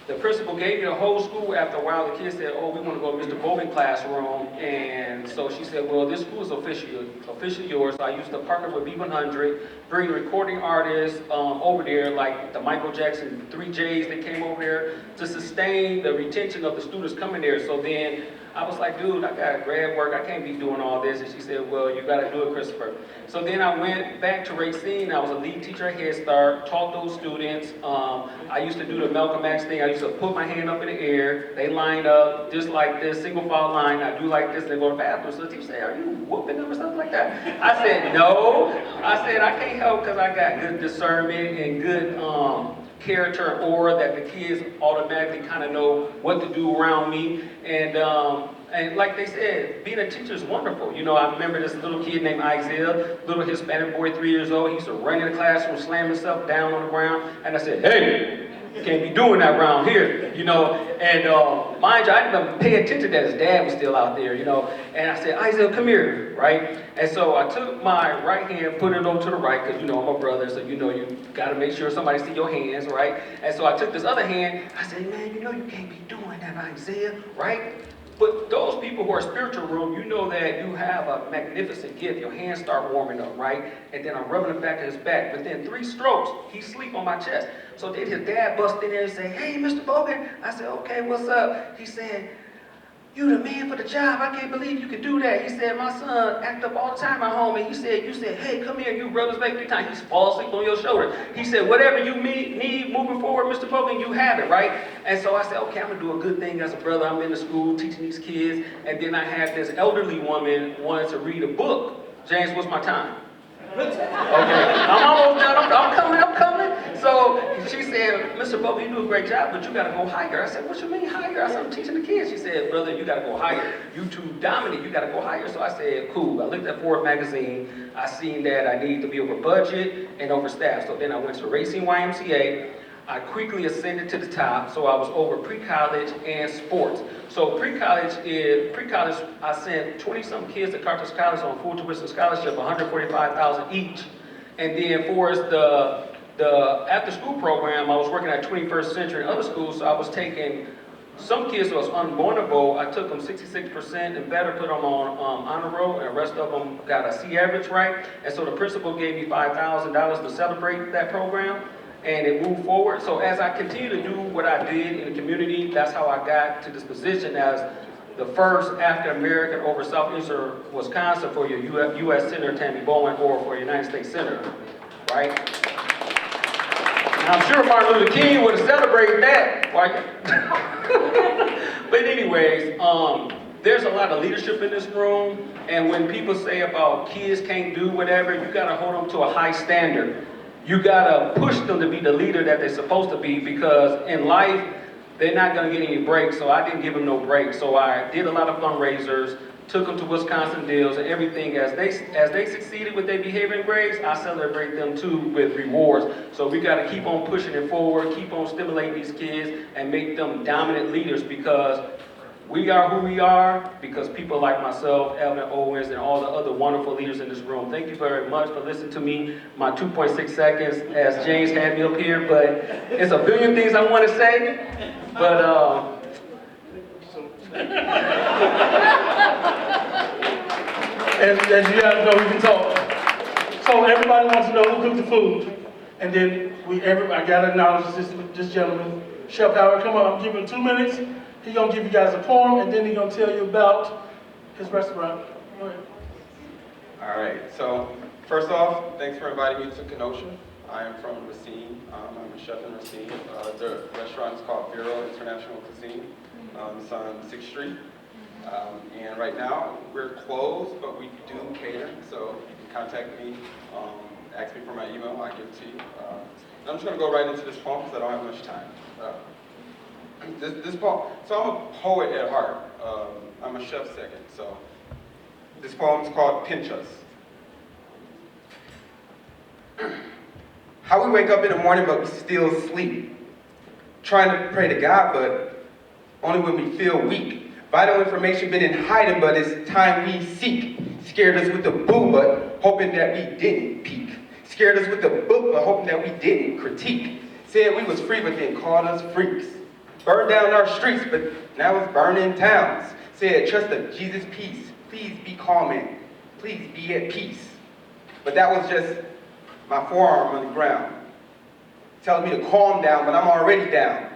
The principal gave me the whole school. After a while, the kids said, oh, we want to go to Mr. Bowman classroom. And so she said, well, this school is officially yours. So I used to partner with B100, bring recording artists over there, like the Michael Jackson 3Js that came over there to sustain the retention of the students coming there. So then I was like, dude, I got grad work. I can't be doing all this. And she said, well, you got to do it, Christopher. So then I went back to Racine. I was a lead teacher at Head Start, taught those students. I used to do the Malcolm X thing. I used to put my hand up in the air. They line up just like this, single file line. I do like this, they go to the bathroom. So the teacher said, are you whooping them or something like that? I said, no. I said, I can't help because I got good discernment and good character and aura that the kids automatically kind of know what to do around me. And like they said, being a teacher is wonderful. You know, I remember this little kid named Isaiah, little Hispanic boy, 3 years old. He used to run in the classroom, slam himself down on the ground. And I said, hey, you can't be doing that around here, you know. And mind you, I didn't even pay attention that his dad was still out there, you know. And I said, Isaiah, come here, right? And so I took my right hand, put it over to the right, because, you know, I'm a brother, so, you know, you got to make sure somebody see your hands, right? And so I took this other hand. I said, man, you know you can't be doing that, Isaiah, right? But those people who are spiritual room, you know that you have a magnificent gift. Your hands start warming up, right? And then I'm rubbing the back of his back. Within 3 strokes, he sleep on my chest. So then his dad bust in there and say, hey, Mr. Bogan. I said, okay, what's up? He said, you the man for the job. I can't believe you could do that. He said, my son act up all the time at home. And he said, you said, hey, come here. You rub his back 3 times. He falls asleep on your shoulder. He said, whatever you need moving forward, Mr. Bogan, you have it, right? And so I said, okay, I'm going to do a good thing as a brother. I'm in the school teaching these kids. And then I had this elderly woman wanted to read a book. James, what's my time? Okay, I'm almost done. I'm coming. So she said, Mr. Bogan, you do a great job, but you got to go higher. I said, what you mean higher? I said, I'm teaching the kids. She said, brother, you got to go higher. You too dominant. You got to go higher. So I said, cool. I looked at Ford magazine. I seen that I needed to be over budget and over staff. So then I went to Racine YMCA. I quickly ascended to the top, so I was over pre-college and sports. So pre-college, I sent 20-something kids to Carthage College on full tuition scholarship, $145,000 each. And then for the after-school program, I was working at 21st Century and other schools, so I was taking some kids who was unbornable. I took them 66% and better, put them on honor roll, and the rest of them got a C average, right? And so the principal gave me $5,000 to celebrate that program. And it moved forward. So as I continue to do what I did in the community, that's how I got to this position as the first African-American over Southeastern Wisconsin for your U.S. Senator Tammy Bowen or for United States Senator, right? And I'm sure Martin Luther King would have celebrated that, right? But anyways, there's a lot of leadership in this room, and when people say about kids can't do whatever, you gotta hold them to a high standard. You gotta push them to be the leader that they're supposed to be, because in life, they're not gonna get any breaks, so I didn't give them no breaks. So I did a lot of fundraisers, took them to Wisconsin deals and everything. As they succeeded with their behavior and grades, I celebrate them too with rewards. So we gotta keep on pushing it forward, keep on stimulating these kids and make them dominant leaders, because we are who we are because people like myself, Evan Owens, and all the other wonderful leaders in this room. Thank you very much for listening to me, my 2.6 seconds, as James had me up here, but it's a billion things I want to say, but as you guys know, we can talk. So everybody wants to know who cooked the food. And then I gotta acknowledge this gentleman, Chef Howard. Come on, I'm giving him 2 minutes. He's gonna give you guys a poem, and then he's gonna tell you about his restaurant. Go ahead. All right, so first off, thanks for inviting me to Kenosha. I am from Racine. I'm a chef in Racine. The restaurant is called Bureau International Cuisine. It's on 6th Street. And right now, we're closed, but we do cater. So you can contact me, ask me for my email, I'll give it to you. And I'm just gonna go right into this poem because I don't have much time. This poem, so I'm a poet at heart. I'm a chef second, so this poem is called Pinch Us. How we wake up in the morning but we still sleep. Trying to pray to God, but only when we feel weak. Vital information been in hiding, but it's time we seek. Scared us with the boo, but hoping that we didn't peek. Scared us with the book, but hoping that we didn't critique. Said we was free, but then called us freaks. Burned down our streets, but now it's burning towns. Said, trust of Jesus' peace. Please be calm and please be at peace. But that was just my forearm on the ground, telling me to calm down, but I'm already down.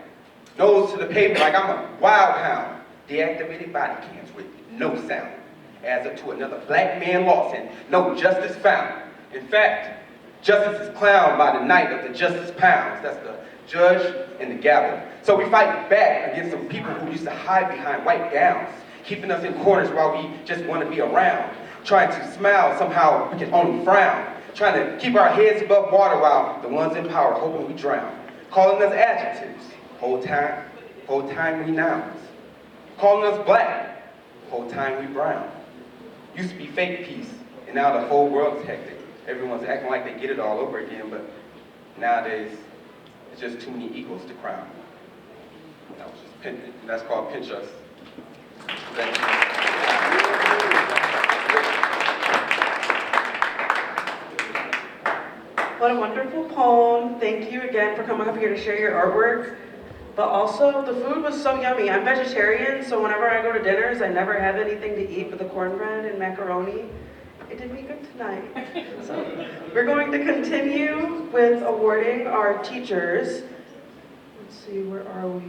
Nose to the pavement like I'm a wild hound. Deactivated body cams with no sound. Adds up to another black man lost and no justice found. In fact, justice is clowned by the night of the justice pounds. That's the judge and the gavel. So we fight back against some people who used to hide behind white gowns, keeping us in corners while we just want to be around. Trying to smile, somehow we can only frown. Trying to keep our heads above water while the ones in power hoping we drown. Calling us adjectives, whole time we nouns. Calling us black, whole time we brown. Used to be fake peace, and now the whole world's hectic. Everyone's acting like they get it all over again, but nowadays, it's just too many equals to crown. That's called pinch us. Thank you. What a wonderful poem. Thank you again for coming up here to share your artwork. But also, the food was so yummy. I'm vegetarian, so whenever I go to dinners, I never have anything to eat but the cornbread and macaroni. It did me good tonight. So we're going to continue with awarding our teachers. Let's see, where are we?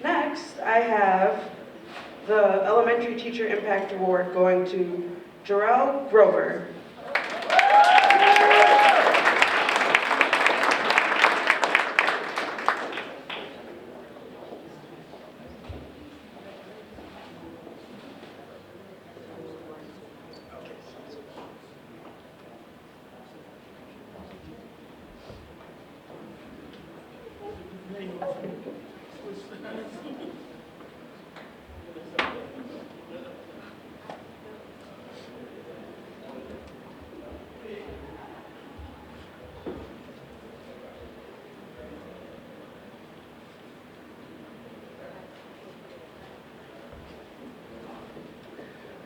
Next, I have the Elementary Teacher Impact Award going to Jarrell Grover.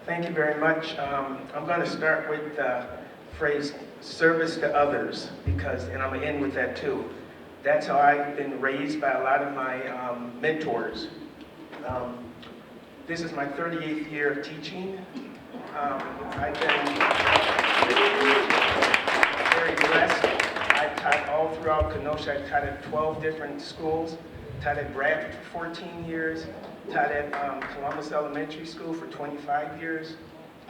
Thank you very much. I'm going to start with the phrase service to others, and I'm going to end with that too. That's how I've been raised by a lot of my mentors. This is my 38th year of teaching. I've been very blessed. I've taught all throughout Kenosha. I've taught at 12 different schools. Taught at Bradford for 14 years. Taught at Columbus Elementary School for 25 years.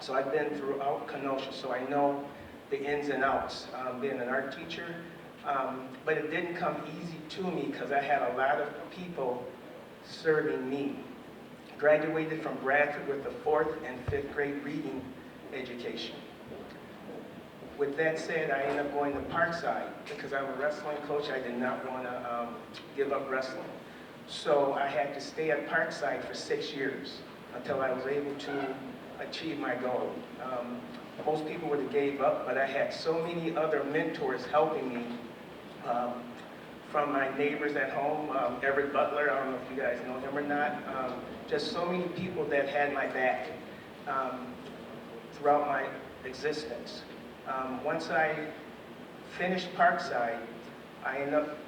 So I've been throughout Kenosha, so I know the ins and outs being an art teacher. But it didn't come easy to me because I had a lot of people serving me. Graduated from Bradford with a 4th and 5th grade reading education. With that said, I ended up going to Parkside because I'm a wrestling coach. I did not want to give up wrestling. So I had to stay at Parkside for 6 years until I was able to achieve my goal. Most people would have gave up, but I had so many other mentors helping me. From my neighbors at home, Everett Butler, I don't know if you guys know him or not. Just so many people that had my back throughout my existence. Once I finished Parkside, I ended up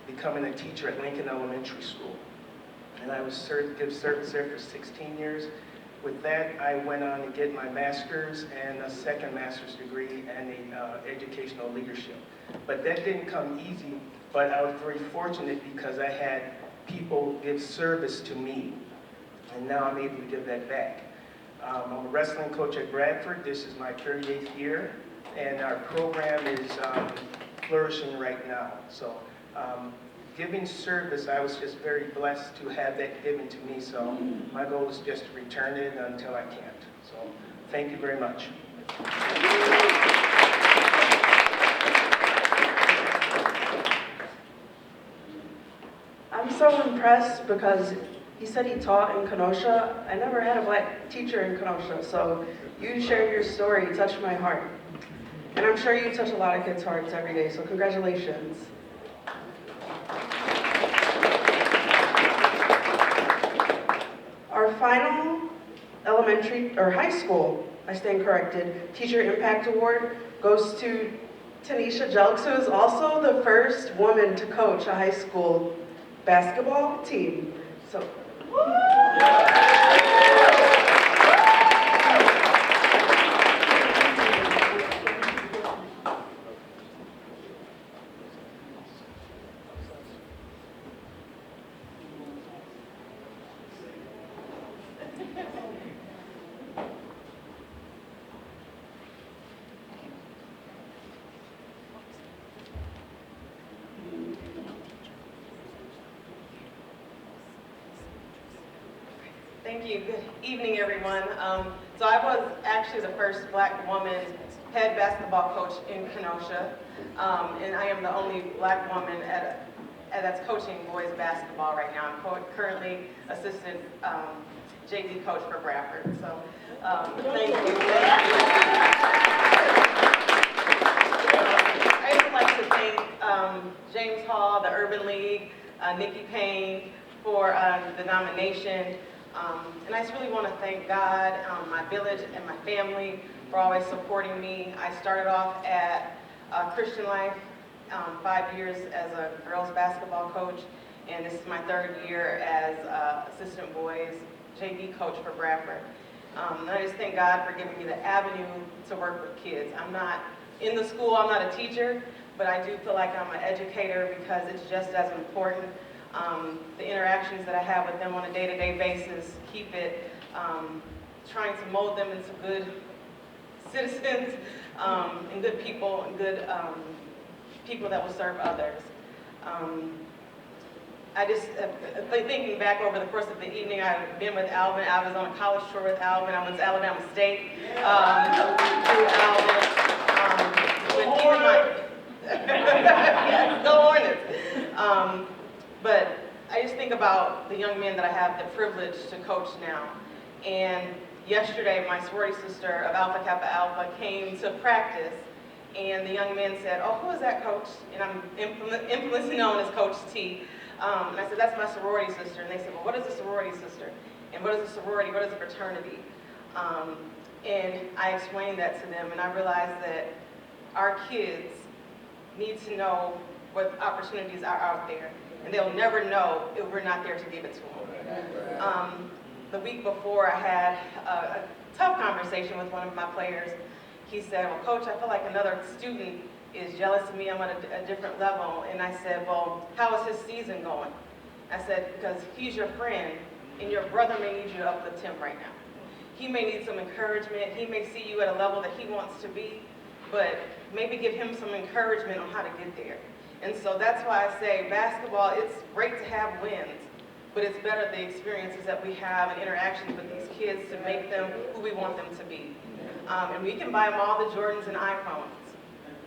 becoming a teacher at Lincoln Elementary School. And I was give service there for 16 years. With that, I went on to get my master's and a second master's degree and educational leadership. But that didn't come easy, but I was very fortunate because I had people give service to me. And now I'm able to give that back. I'm a wrestling coach at Bradford. This is my 38th year, and our program is flourishing right now. So giving service, I was just very blessed to have that given to me. So my goal is just to return it until I can't. So thank you very much. I'm so impressed because he said he taught in Kenosha. I never had a black teacher in Kenosha, so you sharing your story touched my heart. And I'm sure you touch a lot of kids' hearts every day, so congratulations. Our final elementary, or high school, I stand corrected, Teacher Impact Award goes to Tanisha Jelks, who is also the first woman to coach a high school basketball team. So. Thank you. Good evening, everyone. So I was actually the first Black woman head basketball coach in Kenosha, and I am the only Black woman that's coaching boys basketball right now. I'm currently assistant JV coach for Bradford. So thank you. I would like to thank James Hall, the Urban League, Nikki Payne for the nomination. And I just really want to thank God, my village, and my family for always supporting me. I started off at Christian Life, 5 years as a girls basketball coach, and this is my 3rd year as assistant boys JV coach for Bradford. And I just thank God for giving me the avenue to work with kids. I'm not in the school, I'm not a teacher, but I do feel like I'm an educator because it's just as important. The interactions that I have with them on a day-to-day basis, keep it, trying to mold them into good citizens and good people and good people that will serve others. I just, thinking back over the course of the evening, I've been with Alvin. I was on a college tour with Alvin. I went to Alabama State through Alvin. When he was my, yes, go Hornets. But I just think about the young men that I have the privilege to coach now. And yesterday, my sorority sister of Alpha Kappa Alpha came to practice, and the young men said, "Oh, who is that, coach?" And I'm infamously known as Coach T. And I said, "That's my sorority sister." And they said, "Well, what is a sorority sister? And what is a sorority? What is a fraternity?" And I explained that to them, and I realized that our kids need to know what opportunities are out there. And they'll never know if we're not there to give it to them. The week before, I had a tough conversation with one of my players. He said, "Well, coach, I feel like another student is jealous of me. I'm at a different level." And I said, "Well, how is his season going?" I said, "Because he's your friend, and your brother may need you to uplift him right now. He may need some encouragement. He may see you at a level that he wants to be, but maybe give him some encouragement on how to get there." And so that's why I say basketball, it's great to have wins, but it's better the experiences that we have and interactions with these kids to make them who we want them to be. And we can buy them all the Jordans and iPhones,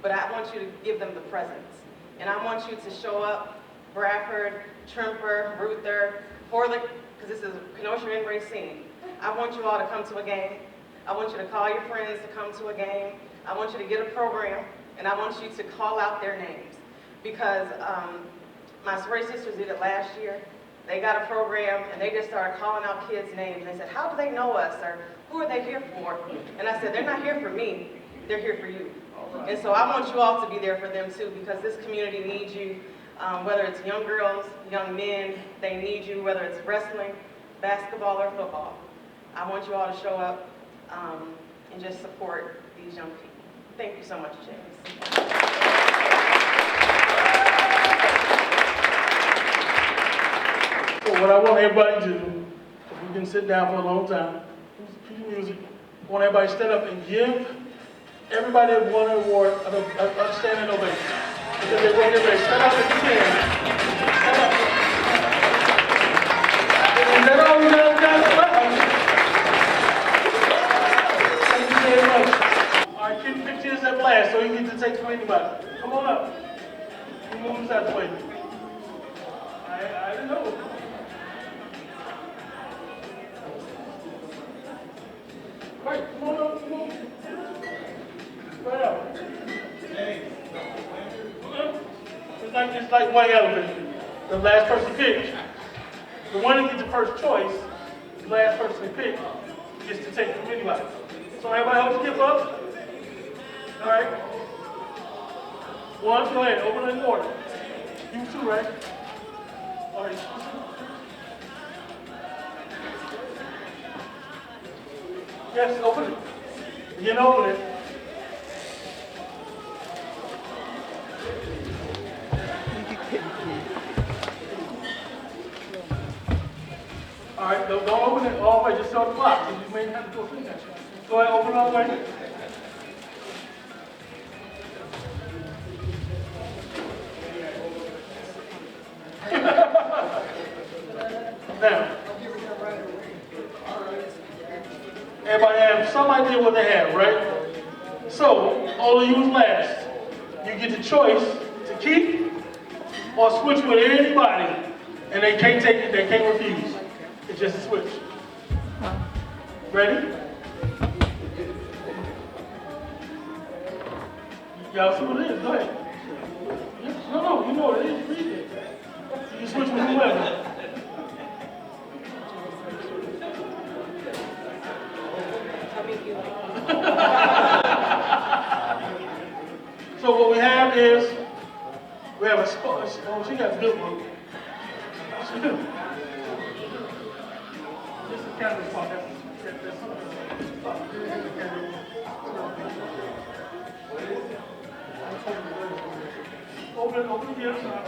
but I want you to give them the presents. And I want you to show up, Bradford, Trimper, Ruther, Horlick, because this is Kenosha and Racine. I want you all to come to a game. I want you to call your friends to come to a game. I want you to get a program, and I want you to call out their names. Because my sorority sisters did it last year. They got a program, and they just started calling out kids' names. They said, "How do they know us?" Or "Who are they here for?" And I said, "They're not here for me. They're here for you." And so I want you all to be there for them too, because this community needs you. Whether it's young girls, young men, they need you, whether it's wrestling, basketball, or football. I want you all to show up and just support these young people. Thank you so much, James. So what I want everybody to do, if we can sit down for a long time, cue music, I want everybody to stand up and give everybody that won an award a standing ovation. Because they're going to get ready. Stand up if you can. Stand up. Is that all we got, guys? Thank you very much. All right, keep the pictures at last so you get to take from anybody. Come on up. You move this out the way. I didn't know. Right, come on up, come on. Right up. It's like one elephant. The last person picks. The one that gets the first choice, the last person to pick, gets to take from anybody. So everybody hold your gift up. All right. One, go ahead, open it in order. You too, right? All right. Yes, open it. Again, open it. All right, don't open it all the way, just show the clock, because you may have to go through that. Go ahead, open it all the way. Now, everybody have some idea what they have, right? So, all of you is last. You get the choice to keep or switch with anybody, and they can't take it, they can't refuse. It's just a switch. Ready? Y'all see what it is? Go ahead. No, you know what it is. Read it. You switch with whoever. So what we have is, we have a spot. Oh, she got a good one. This is the camera spot. Open the other side.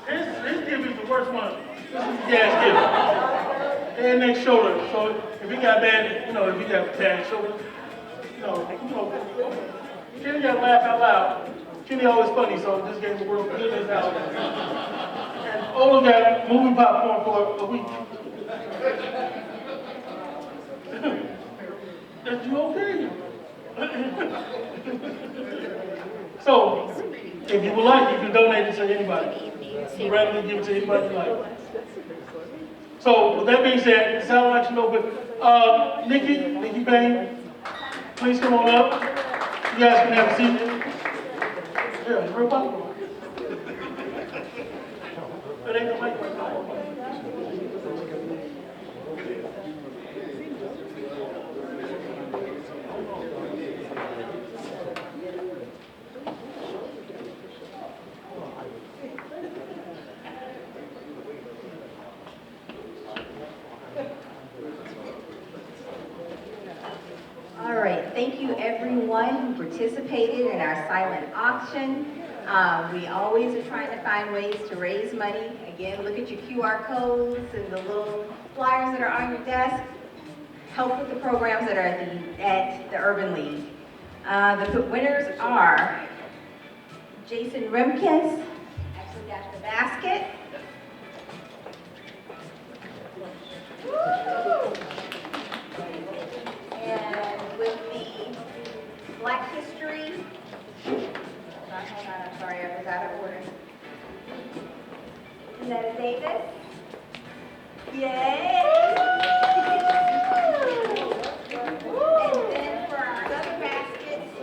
His gift is the worst one. This is the gas gift. And next shoulder. So if he got bad, if he got bad shoulder, Kenny got to laugh out loud. Kenny always funny, so this game will work good as out. And Ola got moving popcorn for a week. That you okay? So, if you would like, you can donate it to anybody. You randomly give it to anybody you like. So, with that being said, it sounds like you know, but Nikki Bain, please come on up. You guys can have a seat. Yeah, it's real popcorn. It ain't no mic right now. All right, thank you everyone who participated in our silent auction. We always are trying to find ways to raise money. Again, look at your QR codes and the little flyers that are on your desk. Help with the programs that are at the Urban League. The winners are Jason Remkins, actually got the basket. And with the Black History, hold on, I'm sorry, I was out of order. Netta Davis. Yay! And then for our other baskets,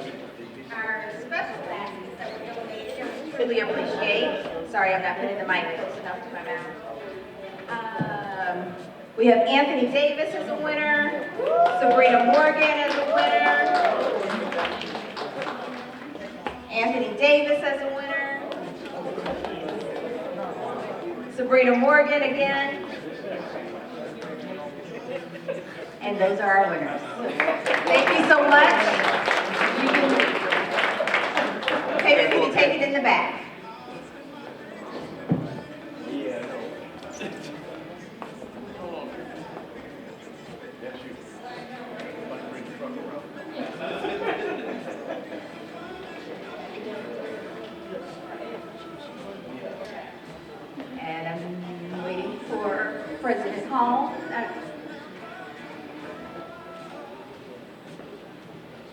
our special baskets that were donated, and we truly appreciate. Sorry, I'm not putting the mic close enough to my mouth. We have Anthony Davis as a winner, Sabrina Morgan as a winner, Anthony Davis as a winner, Sabrina Morgan again, and those are our winners. Thank you so much. Papers can be taken in the back. And I'm waiting for President Hall.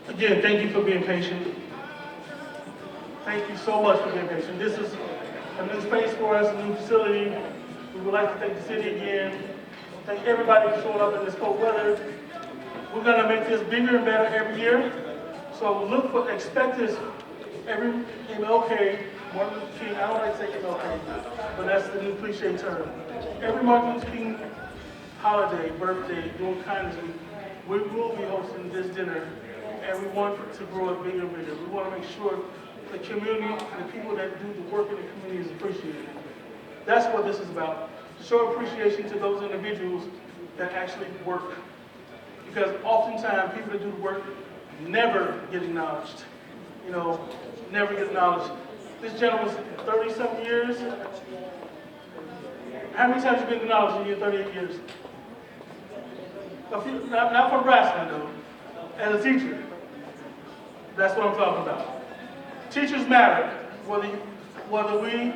Again, thank you for being patient. Thank you so much for being patient. This is a new space for us, a new facility. We would like to thank the city again. Thank everybody for showing up in this cold weather. We're gonna make this bigger and better every year. So expect this every MLK, Martin Luther King, I don't like to say MLK, but that's the new cliche term. Every Martin Luther King holiday, birthday, doing kindness week, we will be hosting this dinner, and we want to grow it bigger and bigger. We want to make sure the community, the people that do the work in the community is appreciated. That's what this is about. show appreciation to those individuals that actually work. Because oftentimes people that do the work never get acknowledged. You know, never get acknowledged. This gentleman's 30-something years. How many times have you been acknowledged in your 38 years? A few, not from wrestling though, as a teacher. That's what I'm talking about. Teachers matter. Whether we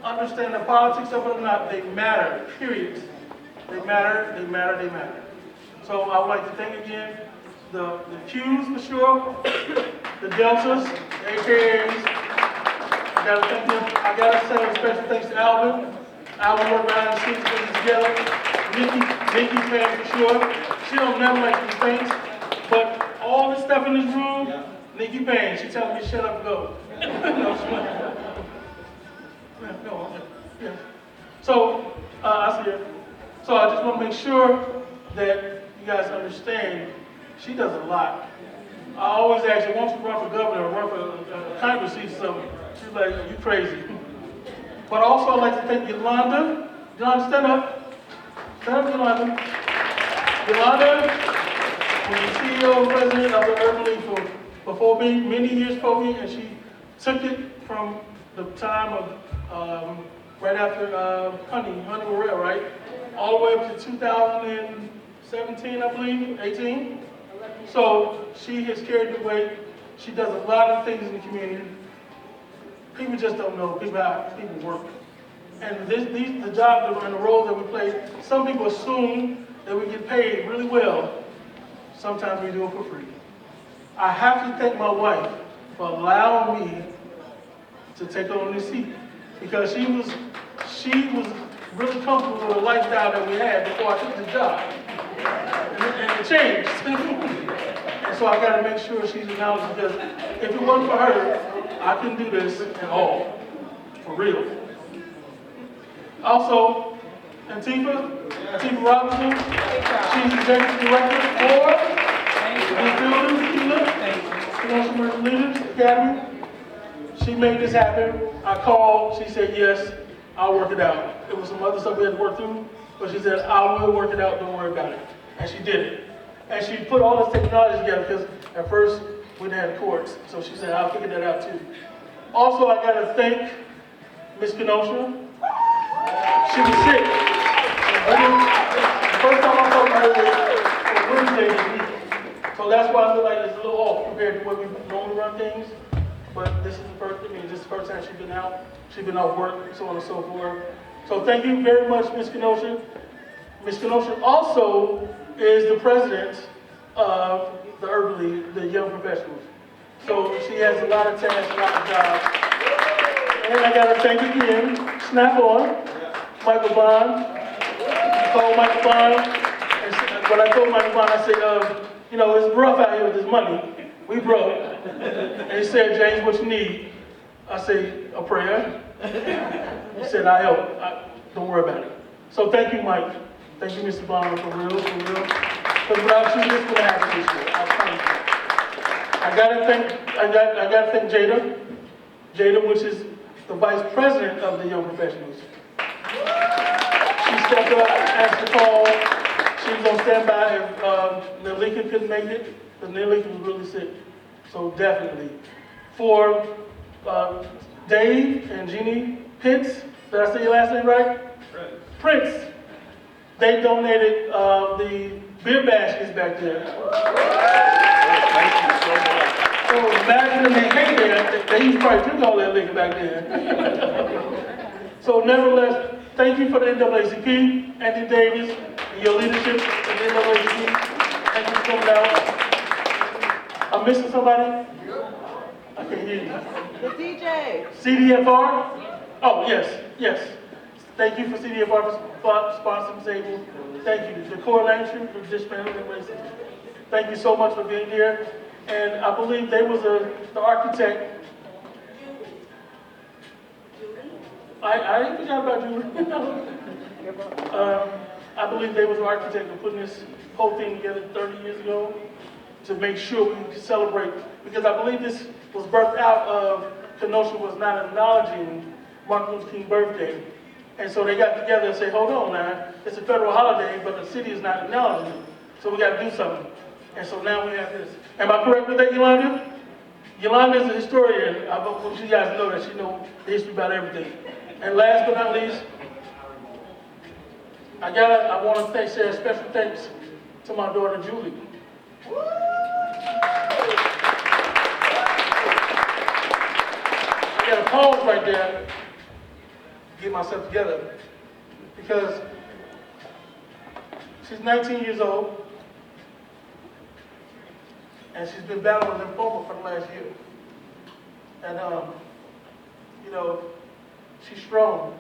understand the politics of it or not, they matter, period. They matter, they matter, they matter. So I would like to thank again the Qs for sure, the Deltas, the AKAs. I gotta thank them. I gotta say a special thanks to Alvin. Alvin worked behind the scenes to put this together. Nikki's fan for sure. She don't never like these things, but all this stuff in this room, Nikki Payne, she telling me to shut up and go. Yeah. So, I see her. So I just want to make sure that you guys understand, she does a lot. I always ask her, why don't you run for governor or run for Congress seat or something? She's like, you crazy. But also I'd like to thank Yolanda. Yolanda, stand up. Stand up, Yolanda. Yolanda was the CEO and president of the Urban League before me, many years before me, and she took it from the time of right after Honey Morel, right? All the way up to 2017, I believe, 18. So she has carried the weight. She does a lot of things in the community. People just don't know how people work. And the job and the role that we play, some people assume that we get paid really well. Sometimes we do it for free. I have to thank my wife for allowing me to take on this seat, because she was really comfortable with the lifestyle that we had before I took the job, and it changed. And so I got to make sure she's acknowledged, because if it wasn't for her, I couldn't do this at all, for real. Also, Antifa Robinson, she's executive director for the building, Kenosha Emerging Leaders Academy. She made this happen. I called, she said, yes, I'll work it out. There was some other stuff we had to work through, but she said, I will work it out, don't worry about it. And she did it. And she put all this technology together, because at first we didn't have courts, so she said, I'll figure that out too. Also, I gotta thank Miss Kenosha. She was sick. The first time I talked to her was Wednesday this week. So that's why I feel like it's a little off compared to what we normally run things. But this is the first time she's been out. She's been off work, so on and so forth. So thank you very much, Ms. Kenosha. Ms. Kenosha also is the president of the Urban League, the Young Professionals. So she has a lot of tasks, a lot of jobs. And I gotta thank again, Snap On, Michael Bond. I told Michael Bond, and when I told Michael Bond, I said, you know, it's rough out here with this money. We broke. And he said, James, what you need? I said, a prayer. He said, I help. Don't worry about it. So thank you, Mike. Thank you, Mr. Bond, for real, for real. Because without you, this wouldn't happen this year. I promise you. I gotta thank Jada. Jada, which is the vice president of the Young Professionals. She stepped up, answered the call. She was on standby if Nalika couldn't make it, because Nalika was really sick. So definitely. For Dave and Jeannie Pitts, did I say your last name right? Prince. They donated the beer baskets back there. Thank you so much. So imagine in their heyday, they used to probably drink all that liquor back then. So nevertheless, thank you for the NAACP, Anthony Davis, and your leadership in the NAACP. Thank you for coming out. I'm missing somebody? I can't hear you. The DJ. CDFR? Oh, yes. Thank you for CDFR for sponsoring this table. Thank you. The Coalition for Dismantling Racism. Thank you so much for being here. And I believe they was the architect. I didn't forget about Julie. I believe they was the architect of putting this whole thing together 30 years ago to make sure we could celebrate. Because I believe this was birthed out of Kenosha was not acknowledging Martin Luther King's birthday And so they got together and said, hold on now, it's a federal holiday, but the city is not acknowledging it. So we got to do something. And so now we have this. Am I correct with that, Yolanda? Yolanda is a historian. I hope you guys know that she knows the history about everything. And last but not least, I want to say a special thanks to my daughter, Julie. I got to pause right there, get myself together, because she's 19 years old, and she's been battling lymphoma for the last year. And, you know, she's strong.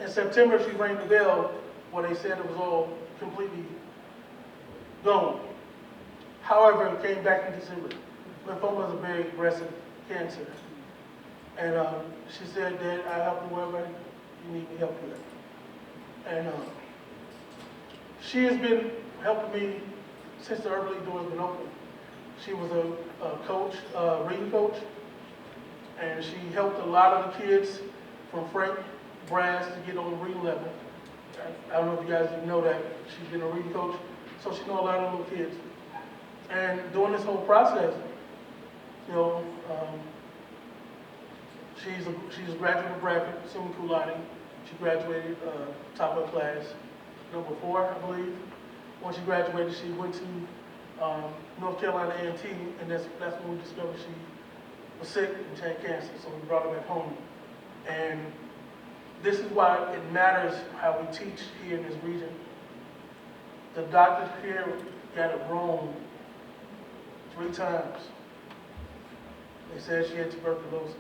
In September, she rang the bell when they said it was all completely gone. However, it came back in December. Lymphoma is a very aggressive cancer. And she said, Dad, I'll help you wherever you need me help with. And she has been helping me since the early doors been open. She was a coach, reading coach, and she helped a lot of the kids from Frank Brass to get on the reading level. I don't know if you guys know that. She's been a reading coach, so she knows a lot of little kids. And during this whole process, you know, she's a graduate of Bradford, summa cum laude. She graduated top of class, number 4, I believe. When she graduated, she went to North Carolina A&T, and that's when we discovered she was sick and she had cancer, so we brought her back home. And this is why it matters how we teach here in this region. The doctors here got it wrong 3 times. They said she had tuberculosis.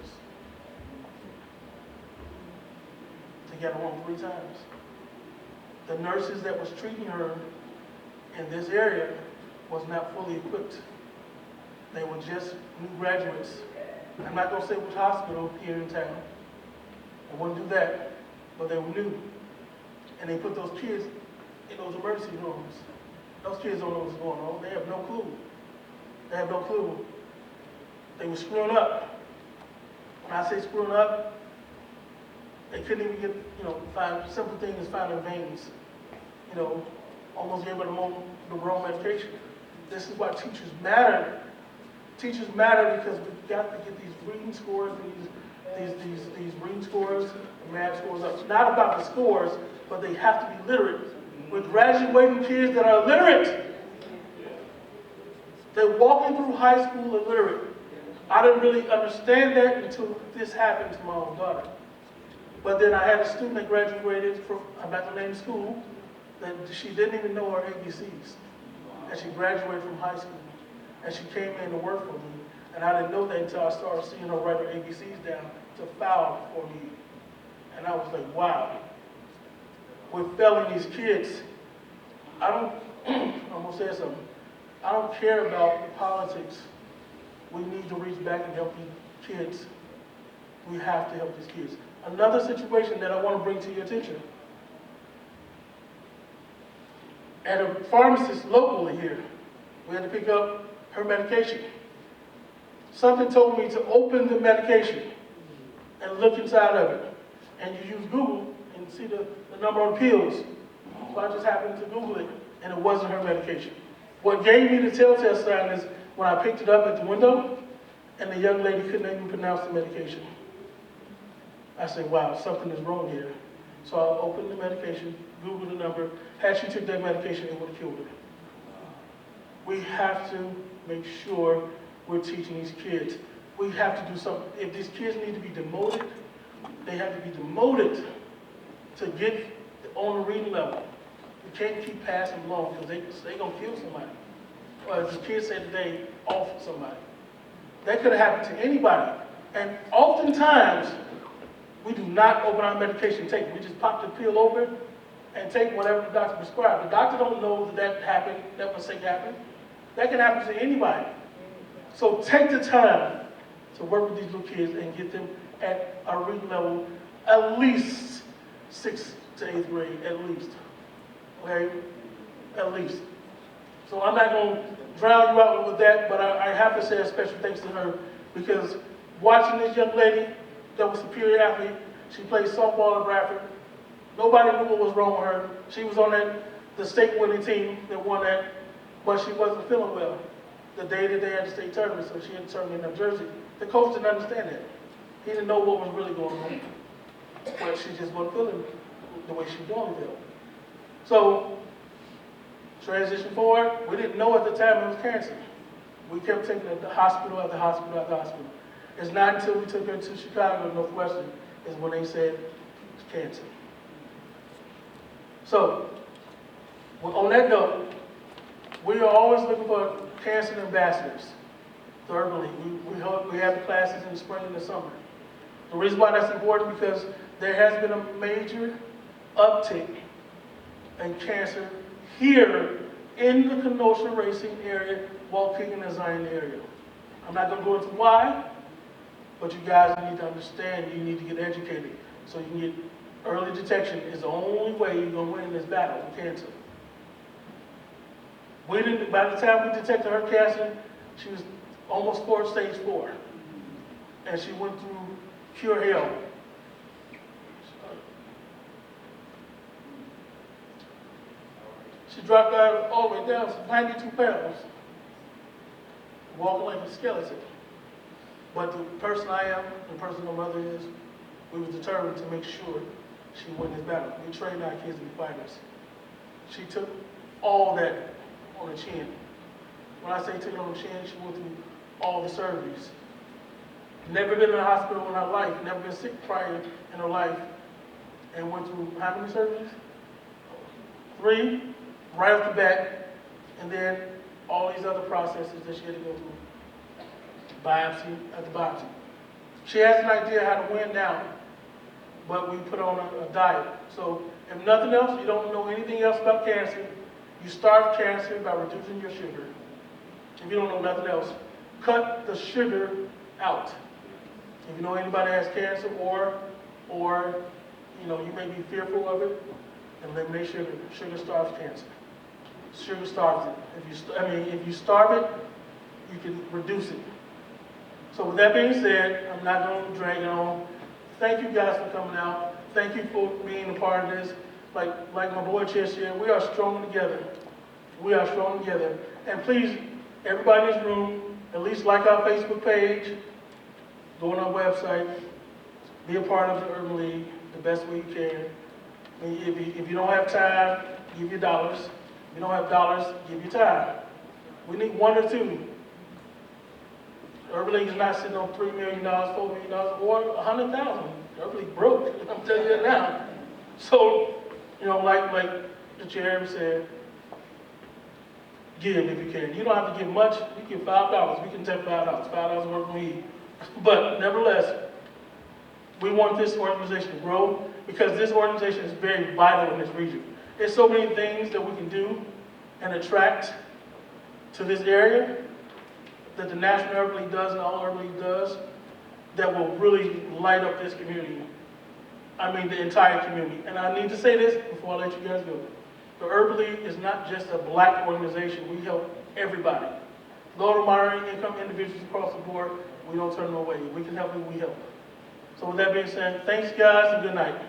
They got it wrong 3 times. The nurses that was treating her in this area was not fully equipped. They were just new graduates. I'm not going to say which hospital here in town. I wouldn't do that, but they were new. And they put those kids in those emergency rooms. Those kids don't know what's going on. They have no clue. They have no clue. They were screwing up. When I say screwing up, they couldn't even get, find simple things, finding veins. Almost gave her the wrong medication. This is why teachers matter. Teachers matter because we've got to get these reading scores, these reading scores, math scores up. It's not about the scores, but they have to be literate. We're graduating kids that are illiterate. They're walking through high school illiterate. I didn't really understand that until this happened to my own daughter. But then I had a student that graduated from, I'm not going to name the school, that she didn't even know her ABCs. And she graduated from high school. And she came in to work for me. And I didn't know that until I started seeing her write her ABCs down to file for me. And I was like, wow. We're failing these kids. I'm going to say something. I don't care about the politics. We need to reach back and help these kids. We have to help these kids. Another situation that I want to bring to your attention. At a pharmacist locally here, we had to pick up her medication. Something told me to open the medication and look inside of it. And you use Google and see the number of pills. So I just happened to Google it, and it wasn't her medication. What gave me the telltale sign is when I picked it up at the window, and the young lady couldn't even pronounce the medication. I said, wow, something is wrong here. So I opened the medication, Googled the number. Had she took that medication, it would have killed her. We have to make sure we're teaching these kids. We have to do something. If these kids need to be demoted, they have to be demoted to get on the reading level. We can't keep passing along because they're going to kill somebody. Or as the kids said today, off somebody. That could have happened to anybody. And oftentimes, we do not open our medication tape. We just pop the pill open and take whatever the doctor prescribed. The doctor don't know that happened, that mistake happened. That can happen to anybody. So take the time to work with these little kids and get them at a reading level, at least 6th to 8th grade, at least. Okay? At least. So I'm not going to drown you out with that, but I have to say a special thanks to her because watching this young lady that was a superior athlete, She played softball at Bradford. Nobody knew what was wrong with her. She was on the state winning team that won that, but she wasn't feeling well the day that they had the state tournament, so she had to turn in her jersey. The coach didn't understand that. He didn't know what was really going on, but she just wasn't feeling the way she normally felt. So, transition forward, we didn't know at the time it was cancer. We kept taking her to hospital after hospital after hospital. It's not until we took her to Chicago, Northwestern, is when they said it's cancer. So, on that note, we are always looking for cancer ambassadors. Thirdly, we have classes in the spring and the summer. The reason why that's important because there has been a major uptick in cancer here in the Kenosha Racine area, Waukegan and Zion area. I'm not going to go into why, but you guys need to understand, you need to get educated. So you can get early detection is the only way you're going to win this battle with cancer. By the time we detected her cancer, she was almost stage 4. And she went through pure hell. She dropped out all the way down to 92 pounds, walking like a skeleton. But the person I am, the person my mother is, we were determined to make sure she won this battle. We trained our kids to be fighters. She took all that on the chin. When I say took it on the chin, she went through all the surgeries. Never been in a hospital in her life, never been sick prior in her life, and went through how many surgeries? 3, right off the bat, and then all these other processes that she had to go through. Biopsy after biopsy. She has an idea how to win now, but we put on a diet. So if nothing else, you don't know anything else about cancer, you starve cancer by reducing your sugar. If you don't know nothing else, cut the sugar out. If you know anybody has cancer or you may be fearful of it, eliminate sugar. Sugar starves cancer. Sugar starves it. If you starve it, you can reduce it. So with that being said, I'm not going to drag it on. Thank you guys for coming out. Thank you for being a part of this. Like my boy Chair said, we are strong together. We are strong together. And please, everybody in this room, at least like our Facebook page, go on our website, be a part of the Urban League the best way you can. If you don't have time, give your dollars. If you don't have dollars, give your time. We need 1 or 2. Urban League is not sitting on $3 million, $4 million, or $100,000. Urban League broke. I'm telling you that now. So, like the chair said, give if you can. You don't have to give much. You give $5. We can take $5. $5 worth of weed. But nevertheless, we want this organization to grow because this organization is very vital in this region. There's so many things that we can do and attract to this area that the National Urban League does and all Urban League does that will really light up this community. I mean the entire community. And I need to say this before I let you guys go. The Urban League is not just a black organization. We help everybody. Low to moderate income individuals across the board, we don't turn them away. We can help who we help. So with that being said, thanks guys and good night.